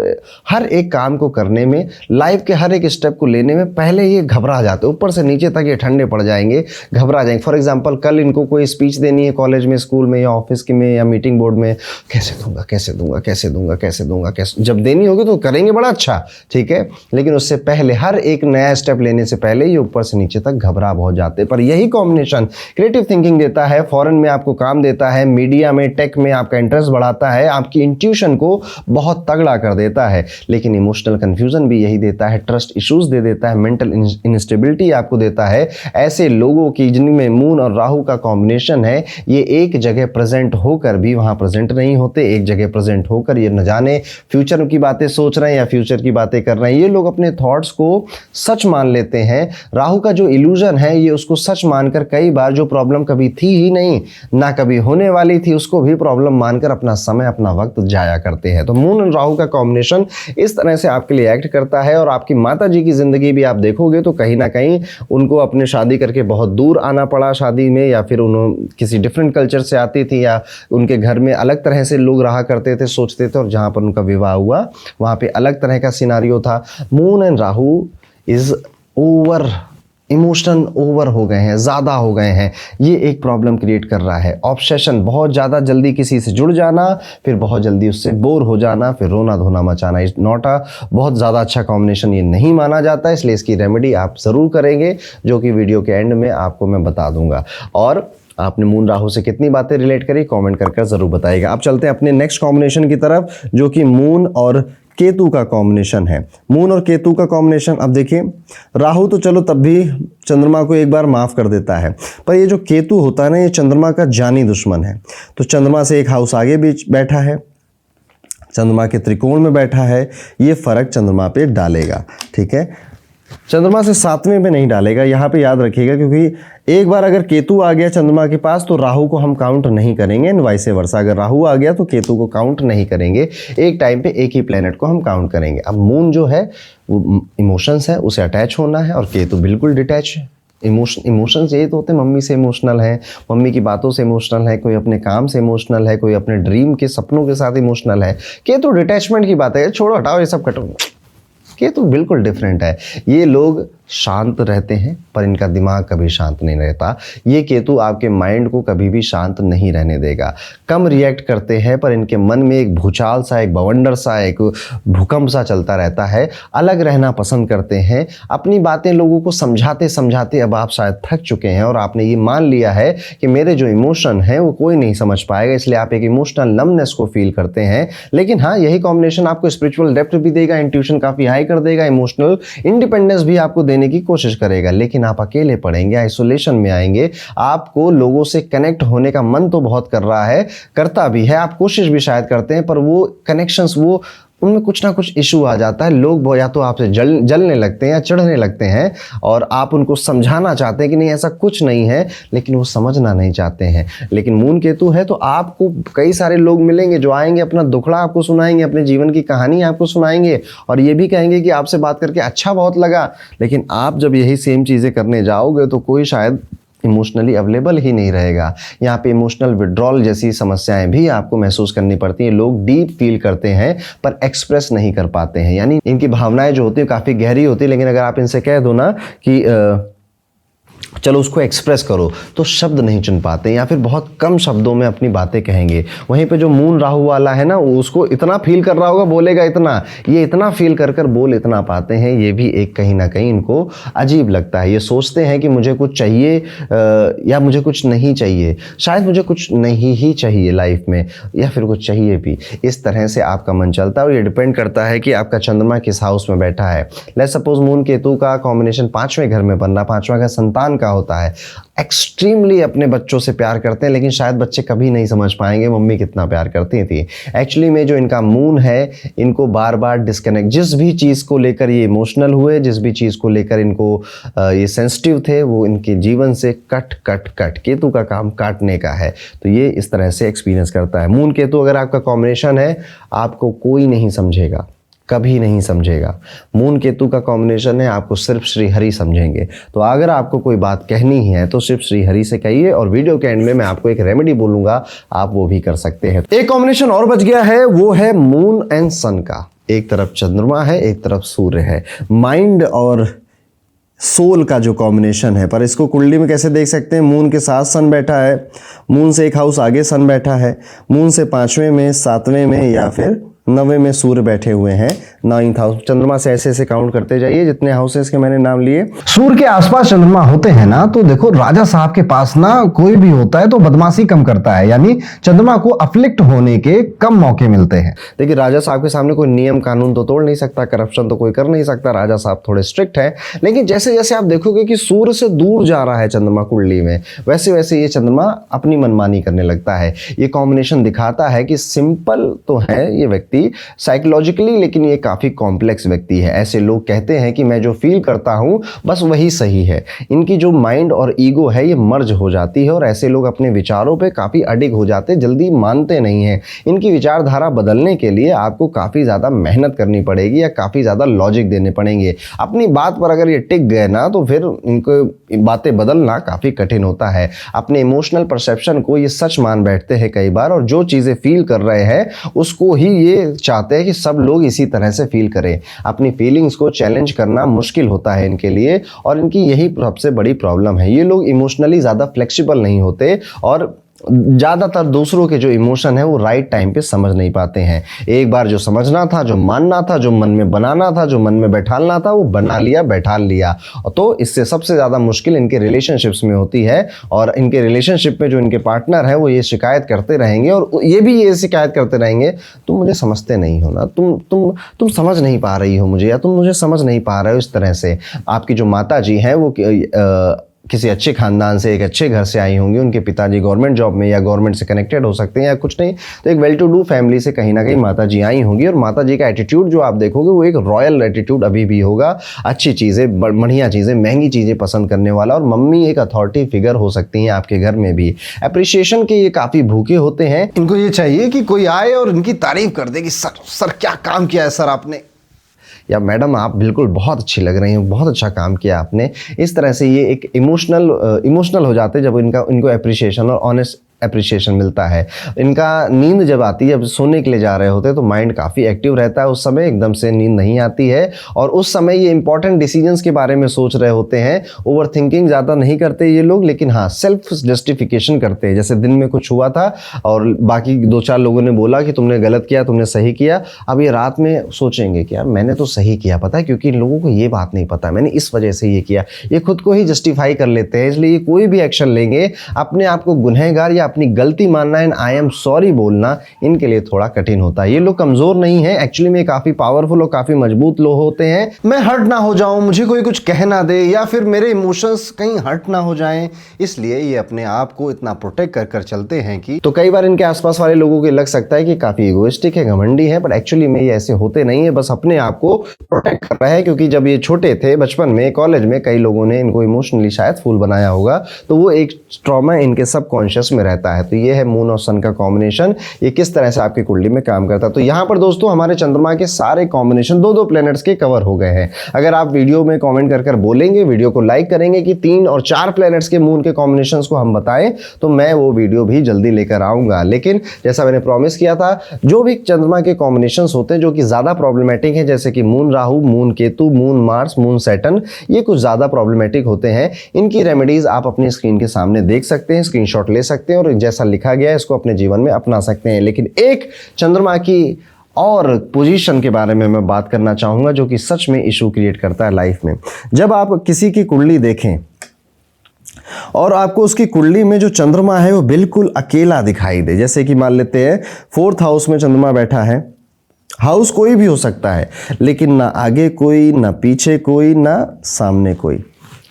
हर एक काम को करने में, लाइफ के हर एक स्टेप को लेने में पहले ये घबरा जाते, ऊपर से नीचे तक ये ठंडे पड़ जाएंगे, घबरा जाएंगे। फॉर एग्जाम्पल कल इनको कोई स्पीच देनी है कॉलेज में, स्कूल में, ऑफिस के में या मीटिंग बोर्ड में, कैसे दूंगा कैसे दूंगा कैसे दूंगा कैसे दूंगा कैसे, जब देनी होगी तो करेंगे बड़ा अच्छा, ठीक है, लेकिन उससे पहले हर एक नया स्टेप लेने से पहले ये ऊपर से नीचे तक घबरा बहुत जाते। पर यही कॉम्बिनेशन क्रिएटिव थिंकिंग देता है, फॉरेन में आपको काम देता है, मीडिया में, टेक में आपका इंटरेस्ट बढ़ाता है, आपकी इंट्यूशन को बहुत तगड़ा कर देता है। लेकिन इमोशनल कंफ्यूजन भी यही देता है, ट्रस्ट इश्यूज दे देता है, मेंटल इंस्टेबिलिटी आपको देता है। ऐसे लोगों की जिनमें मून और राहु का कॉम्बिनेशन है, ये एक जगह प्रेजेंट होकर भी वहां प्रेजेंट नहीं होते, एक जगह प्रेजेंट होकर ये न जाने फ्यूचर की बातें सोच रहे हैं या फ्यूचर की बातें कर रहे हैं। ये लोग अपने थॉट्स को सच मान लेते हैं। राहु का जो इल्यूजन है, ये उसको सच मानकर कई बार जो प्रॉब्लम कभी थी ही नहीं, ना कभी होने वाली थी, उसको भी प्रॉब्लम मानकर अपना समय, अपना वक्त जाया करते हैं। तो मून और राहु का कॉम्बिनेशन इस तरह से आपके लिए एक्ट करता है। और आपकी माता जी की जिंदगी भी आप देखोगे तो कहीं ना कहीं उनको अपने शादी करके बहुत दूर आना पड़ा शादी में, या फिर उन्होंने किसी डिफरेंट कल्चर से आती थी, या उनके घर में अलग तरह से लोग रहा करते थे, सोचते थे, और जहां पर उनका विवाह हुआ वहां पे अलग तरह का सिनारियो था। Moon and Rahu is over, emotion over हो गए हैं, ज़्यादा हो गए हैं। ये एक प्रॉब्लम क्रिएट कर रहा है। ऑब्सेशन, बहुत ज़्यादा जल्दी किसी से जुड़ जाना, फिर बहुत जल्दी उससे बोर हो जाना, फिर रोना धोना मचाना। इज नॉट अ बहुत ज़्यादा अच्छा कॉम्बिनेशन, ये नहीं माना जाता, इसलिए इसकी रेमेडी आप ज़रूर करेंगे, जो कि वीडियो के एंड में आपको मैं बता दूंगा। और आपने मून राहु से कितनी बातें रिलेट करी कमेंट करके जरूर बताइएगा। अब चलते हैं अपने नेक्स्ट कॉम्बिनेशन की तरफ, जो कि मून और केतु का कॉम्बिनेशन है। मून और केतु का कॉम्बिनेशन, अब देखिए राहु तो चलो तब भी चंद्रमा को एक बार माफ कर देता है, पर ये जो केतु होता है ना, ये चंद्रमा का जानी दुश्मन है। तो चंद्रमा से एक हाउस आगे बीच बैठा है, चंद्रमा के त्रिकोण में बैठा है, ये फर्क चंद्रमा पे डालेगा, ठीक है। चंद्रमा से 7वें में नहीं डालेगा, यहाँ पे याद रखिएगा, क्योंकि एक बार अगर केतु आ गया चंद्रमा के पास तो राहु को हम काउंट नहीं करेंगे, एंड वाइस वर्सा। अगर राहु आ गया तो केतु को काउंट नहीं करेंगे, एक टाइम पे एक ही प्लेनेट को हम काउंट करेंगे। अब मून जो है वो इमोशंस है, उसे अटैच होना है, और केतु बिल्कुल डिटैच है। इमोशंस यही तो होते हैं, मम्मी से इमोशनल है, मम्मी की बातों से इमोशनल है, कोई अपने काम से इमोशनल है, कोई अपने ड्रीम के सपनों के साथ इमोशनल है। केतु डिटैचमेंट की बात है, छोड़ो हटाओ ये सब, कटो। केतु बिल्कुल डिफरेंट है। ये लोग शांत रहते हैं पर इनका दिमाग कभी शांत नहीं रहता। ये केतु आपके माइंड को कभी भी शांत नहीं रहने देगा। कम रिएक्ट करते हैं पर इनके मन में एक भूचाल सा, एक बवंडर सा, एक भूकंप सा चलता रहता है। अलग रहना पसंद करते हैं। अपनी बातें लोगों को समझाते समझाते अब आप शायद थक चुके हैं और आपने ये मान लिया है कि मेरे जो इमोशन हैं वो कोई नहीं समझ पाएगा, इसलिए आप एक इमोशनल नमनेस को फील करते हैं। लेकिन हाँ, यही कॉम्बिनेशन आपको स्पिरिचुअल डेप्थ भी देगा, इंट्यूशन काफी हाई कर देगा, इमोशनल इंडिपेंडेंस भी आपको देने की कोशिश करेगा। लेकिन आप अकेले पड़ेंगे, आइसोलेशन में आएंगे। आपको लोगों से कनेक्ट होने का मन तो बहुत कर रहा है, करता भी है, आप कोशिश भी शायद करते हैं, पर वो कनेक्शंस, वो उनमें कुछ ना कुछ इशू आ जाता है। लोग या तो आपसे जलने लगते हैं या चिढ़ने लगते हैं और आप उनको समझाना चाहते हैं कि नहीं ऐसा कुछ नहीं है, लेकिन वो समझना नहीं चाहते हैं। लेकिन मून केतु है तो आपको कई सारे लोग मिलेंगे जो आएंगे, अपना दुखड़ा आपको सुनाएंगे, अपने जीवन की कहानी आपको सुनाएंगे और ये भी कहेंगे कि आपसे बात करके अच्छा बहुत लगा। लेकिन आप जब यही सेम चीज़ें करने जाओगे तो कोई शायद इमोशनली अवेलेबल ही नहीं रहेगा। यहाँ पे इमोशनल विड्रॉल जैसी समस्याएं भी आपको महसूस करनी पड़ती हैं। लोग डीप फील करते हैं पर एक्सप्रेस नहीं कर पाते हैं, यानी इनकी भावनाएं जो होती हैं काफ़ी गहरी होती है, लेकिन अगर आप इनसे कह दो ना कि चलो उसको एक्सप्रेस करो, तो शब्द नहीं चुन पाते या फिर बहुत कम शब्दों में अपनी बातें कहेंगे। वहीं पे जो मून राहु वाला है ना, उसको इतना फील कर रहा होगा, बोलेगा इतना, ये इतना फील कर कर बोल इतना पाते हैं। ये भी एक कहीं ना कहीं इनको अजीब लगता है। ये सोचते हैं कि मुझे कुछ चाहिए या मुझे कुछ नहीं चाहिए, शायद मुझे कुछ नहीं ही चाहिए लाइफ में, या फिर कुछ चाहिए भी। इस तरह से आपका मन चलता है और ये डिपेंड करता है कि आपका चंद्रमा किस हाउस में बैठा है। लेट्स सपोज मून केतु का कॉम्बिनेशन 5वें घर में बन रहा, 5वां घर संतान का होता है। एक्सट्रीमली अपने बच्चों से प्यार करते हैं, लेकिन शायद बच्चे कभी नहीं समझ पाएंगे मम्मी कितना प्यार करती थी। एक्चुअली में जो इनका मून है, इनको बार बार डिस्कनेक्ट, जिस भी चीज़ को लेकर ये इमोशनल हुए, जिस भी चीज़ को लेकर इनको ये सेंसिटिव थे, वो इनके जीवन से कट कट कट, केतु का काम काटने का है। तो ये इस तरह से एक्सपीरियंस करता है। मून केतु अगर आपका कॉम्बिनेशन है, आपको कोई नहीं समझेगा, कभी नहीं समझेगा। मून केतु का कॉम्बिनेशन है, आपको सिर्फ श्री हरि समझेंगे। तो अगर आपको कोई बात कहनी ही है तो सिर्फ श्री हरि से कहिए, और वीडियो के एंड में मैं आपको एक रेमेडी बोलूंगा, आप वो भी कर सकते हैं। एक कॉम्बिनेशन और बच गया है, वो है मून एंड सन का। एक तरफ चंद्रमा है, एक तरफ सूर्य है। माइंड और सोल का जो कॉम्बिनेशन है, पर इसको कुंडली में कैसे देख सकते हैं? मून के साथ सन बैठा है, मून से एक हाउस आगे सन बैठा है, मून से 5वें में, 7वें में या फिर 9वें में सूर्य बैठे हुए हैं। 9th हाउस, चंद्रमा से ऐसे ऐसे काउंट करते जाइए जितने हाउसेस के मैंने नाम लिए। सूर्य के आसपास चंद्रमा होते हैं ना, तो देखो राजा साहब के पास ना कोई भी होता है तो बदमाशी कम करता है, यानी चंद्रमा को अफ्लिक्ट होने के कम मौके मिलते हैं। देखिए, राजा साहब के सामने कोई नियम कानून तो तोड़ नहीं सकता, करप्शन तो कोई कर नहीं सकता, राजा साहब थोड़े स्ट्रिक्ट हैं। लेकिन जैसे जैसे आप देखोगे कि सूर्य से दूर जा रहा है चंद्रमा कुंडली में, वैसे वैसे ये चंद्रमा अपनी मनमानी करने लगता है। ये कॉम्बिनेशन दिखाता है कि सिंपल तो है ये व्यक्ति साइकोलॉजिकली, लेकिन ये काफी कॉम्प्लेक्स व्यक्ति है। ऐसे लोग कहते हैं कि मैं जो फील करता हूं बस वही सही है। इनकी जो माइंड और ईगो है ये मर्ज हो जाती है, और ऐसे लोग अपने विचारों पे काफी अडिग हो जाते हैं, जल्दी मानते नहीं हैं। इनकी विचारधारा बदलने के लिए आपको काफी ज्यादा मेहनत करनी पड़ेगी या काफी ज्यादा लॉजिक देने पड़ेंगे। अपनी बात पर अगर ये टिक गए ना, तो फिर इनको बातें बदलना काफी कठिन होता है। अपने इमोशनल परसेप्शन को ये सच मान बैठते हैं कई बार, और जो चीजें फील कर रहे हैं उसको ही ये चाहते हैं कि सब लोग इसी तरह से फील करें। अपनी फीलिंग्स को चैलेंज करना मुश्किल होता है इनके लिए, और इनकी यही सबसे बड़ी प्रॉब्लम है। ये लोग इमोशनली ज़्यादा फ्लेक्सिबल नहीं होते, और ज़्यादातर दूसरों के जो इमोशन है वो राइट टाइम पे समझ नहीं पाते हैं। एक बार जो समझना था, जो मानना था, जो मन में बनाना था, जो मन में बैठालना था, वो बना लिया, बैठा लिया। तो इससे सबसे ज़्यादा मुश्किल इनके रिलेशनशिप्स में होती है, और इनके रिलेशनशिप में जो इनके पार्टनर है वो ये शिकायत करते रहेंगे, और ये भी ये शिकायत करते रहेंगे, तुम मुझे समझते नहीं हो ना, तुम समझ नहीं पा रही हो मुझे, या तुम मुझे समझ नहीं पा रहे हो। इस तरह से आपकी जो माता जी हैं वो किसी अच्छे खानदान से, एक अच्छे घर से आई होंगी, उनके पिताजी गवर्नमेंट जॉब में या गवर्नमेंट से कनेक्टेड हो सकते हैं, या कुछ नहीं तो एक वेल टू डू फैमिली से कहीं ना कहीं माता जी आई होंगी। और माता जी का एटीट्यूड जो आप देखोगे वो एक रॉयल एटीट्यूड अभी भी होगा। अच्छी चीज़ें, बढ़िया चीज़ें, महंगी चीज़ें पसंद करने वाला, और मम्मी एक अथॉरिटी फिगर हो सकती हैं आपके घर में भी। अप्रिसिएशन के ये काफ़ी भूखे होते हैं। इनको ये चाहिए कि कोई आए और इनकी तारीफ कर दे कि सर क्या काम किया है सर आपने, या मैडम आप बिल्कुल बहुत अच्छी लग रही हैं, बहुत अच्छा काम किया आपने। इस तरह से ये एक इमोशनल हो जाते हैं जब इनको अप्रिसिएशन और अप्रिसिएशन मिलता है। इनका नींद जब आती है, जब सोने के लिए जा रहे होते हैं तो माइंड काफ़ी एक्टिव रहता है, उस समय एकदम से नींद नहीं आती है और उस समय ये इंपॉर्टेंट डिसीजंस के बारे में सोच रहे होते हैं। ओवर थिंकिंग ज़्यादा नहीं करते ये लोग, लेकिन हाँ सेल्फ जस्टिफिकेशन करते हैं। जैसे दिन में कुछ हुआ था और बाकी 2-4 लोगों ने बोला कि तुमने गलत किया, तुमने सही किया, अब ये रात में सोचेंगे कि यार मैंने तो सही किया, पता है, क्योंकि इन लोगों को ये बात नहीं पता मैंने इस वजह से ये किया। ये खुद को ही जस्टिफाई कर लेते हैं, इसलिए कोई भी एक्शन लेंगे अपने आप को गुनहगार या अपनी गलती मानना एंड आई एम सॉरी बोलना इनके लिए थोड़ा कठिन होता है। ये लोग कमजोर नहीं है, एक्चुअली में काफी पावरफुल और काफी मजबूत लोग होते हैं। मैं हर्ट ना हो जाऊं, मुझे कोई कुछ कह ना दे या फिर मेरे इमोशंस कहीं हर्ट ना हो जाएं, इसलिए ये अपने आप को इतना प्रोटेक्ट कर कर चलते हैं कि तो कई बार इनके आसपास वाले लोगों को लग सकता है कि काफी इगोइस्टिक है, घमंडी है, बट एक्चुअली में ये ऐसे होते नहीं है, बस अपने आप को प्रोटेक्ट कर रहे हैं। क्योंकि जब ये छोटे थे बचपन में, कॉलेज में, कई लोगों ने इनको इमोशनली शायद फूल बनाया होगा, तो वो एक ट्रॉमा इनके सबकॉन्शियस में रहता है। तो ये है मून और सन का कॉम्बिनेशन, ये किस तरह से आपकी कुंडली में काम करता है। तो यहाँ पर दोस्तों हमारे चंद्रमा के सारे कॉम्बिनेशन 2-2 प्लैनेट्स के कवर हो गए हैं। अगर आप वीडियो में कमेंट कर कर बोलेंगे, वीडियो को लाइक करेंगे कि 3 और 4 प्लैनेट्स के मून के कॉम्बिनेशंस को हम बताएं, तो मैं वो वीडियो भी जल्दी लेकर आऊंगा। लेकिन जैसा मैंने प्रॉमिस किया था, जो भी चंद्रमा के कॉम्बिनेशंस होते हैं जो कि ज्यादा प्रॉब्लमेटिक है, जैसे कि moon Rahu, moon Ketu, moon Mars, moon Saturn, ये कुछ ज्यादा प्रॉब्लमेटिक होते हैं। इनकी रेमेडीज आप अपनी स्क्रीन के सामने देख सकते हैं, स्क्रीनशॉट ले सकते हैं और जैसा लिखा गया है इसको अपने जीवन में अपना सकते हैं। लेकिन एक चंद्रमा की और पोजीशन के बारे में मैं बात करना चाहूंगा जो कि सच में इशू क्रिएट करता है लाइफ में। जब आप किसी की कुंडली देखें और आपको उसकी कुंडली में जो चंद्रमा है वो बिल्कुल अकेला दिखाई दे, जैसे कि मान लेते हैं 4th हाउस में चंद्रमा बैठा है, हाउस कोई भी हो सकता है, लेकिन ना आगे कोई, ना पीछे कोई, ना सामने कोई,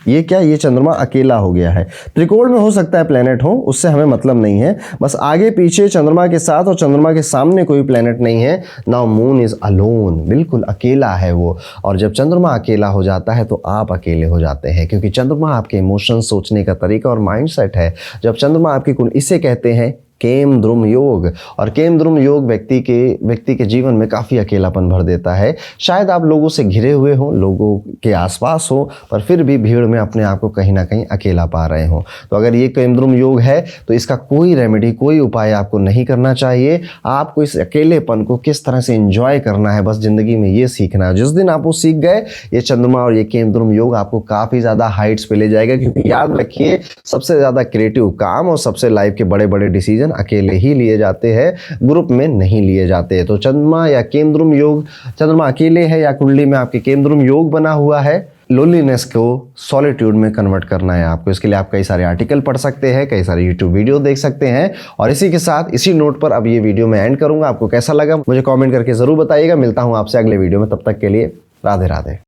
ये क्या, ये चंद्रमा अकेला हो गया है। त्रिकोण में हो सकता है प्लेनेट हो, उससे हमें मतलब नहीं है, बस आगे पीछे चंद्रमा के साथ और चंद्रमा के सामने कोई प्लेनेट नहीं है। नाउ मून इज अलोन, बिल्कुल अकेला है वो। और जब चंद्रमा अकेला हो जाता है तो आप अकेले हो जाते हैं, क्योंकि चंद्रमा आपके इमोशन, सोचने का तरीका और माइंडसेट है। जब चंद्रमा आपकी कुंडली, इसे कहते हैं केम द्रुम योग, और केम द्रुम योग व्यक्ति के जीवन में काफ़ी अकेलापन भर देता है। शायद आप लोगों से घिरे हुए हों, लोगों के आसपास हो, पर फिर भी भीड़ में अपने आप को कहीं ना कहीं अकेला पा रहे हो। तो अगर ये केम द्रुम योग है तो इसका कोई रेमेडी, कोई उपाय आपको नहीं करना चाहिए। आपको इस अकेलेपन को किस तरह से एंजॉय करना है, बस जिंदगी में ये सीखना है। जिस दिन आप वो सीख गए, ये चंद्रमा और ये केम द्रुम योग आपको काफ़ी ज़्यादा हाइट्स पे ले जाएगा। क्योंकि याद रखिए, सबसे ज़्यादा क्रिएटिव काम और सबसे लाइफ के बड़े बड़े डिसीजन अकेले ही लिए जाते हैं, ग्रुप में नहीं लिए जाते। तो चंद्रमा या केम द्रुम योग, चंद्रमा अकेले है या कुंडली में आपके केम द्रुम योग बना हुआ है, लोनलीनेस को सॉलिट्यूड में कन्वर्ट करना है आपको। इसके लिए आप कई सारे आर्टिकल पढ़ सकते हैं, कई सारे यूट्यूब वीडियो देख सकते हैं। और इसी के साथ, इसी नोट पर अब ये वीडियो मैं एंड करूंगा। आपको कैसा लगा मुझे कमेंट करके जरूर बताइएगा। मिलता हूं आपसे अगले वीडियो में, तब तक के लिए राधे राधे।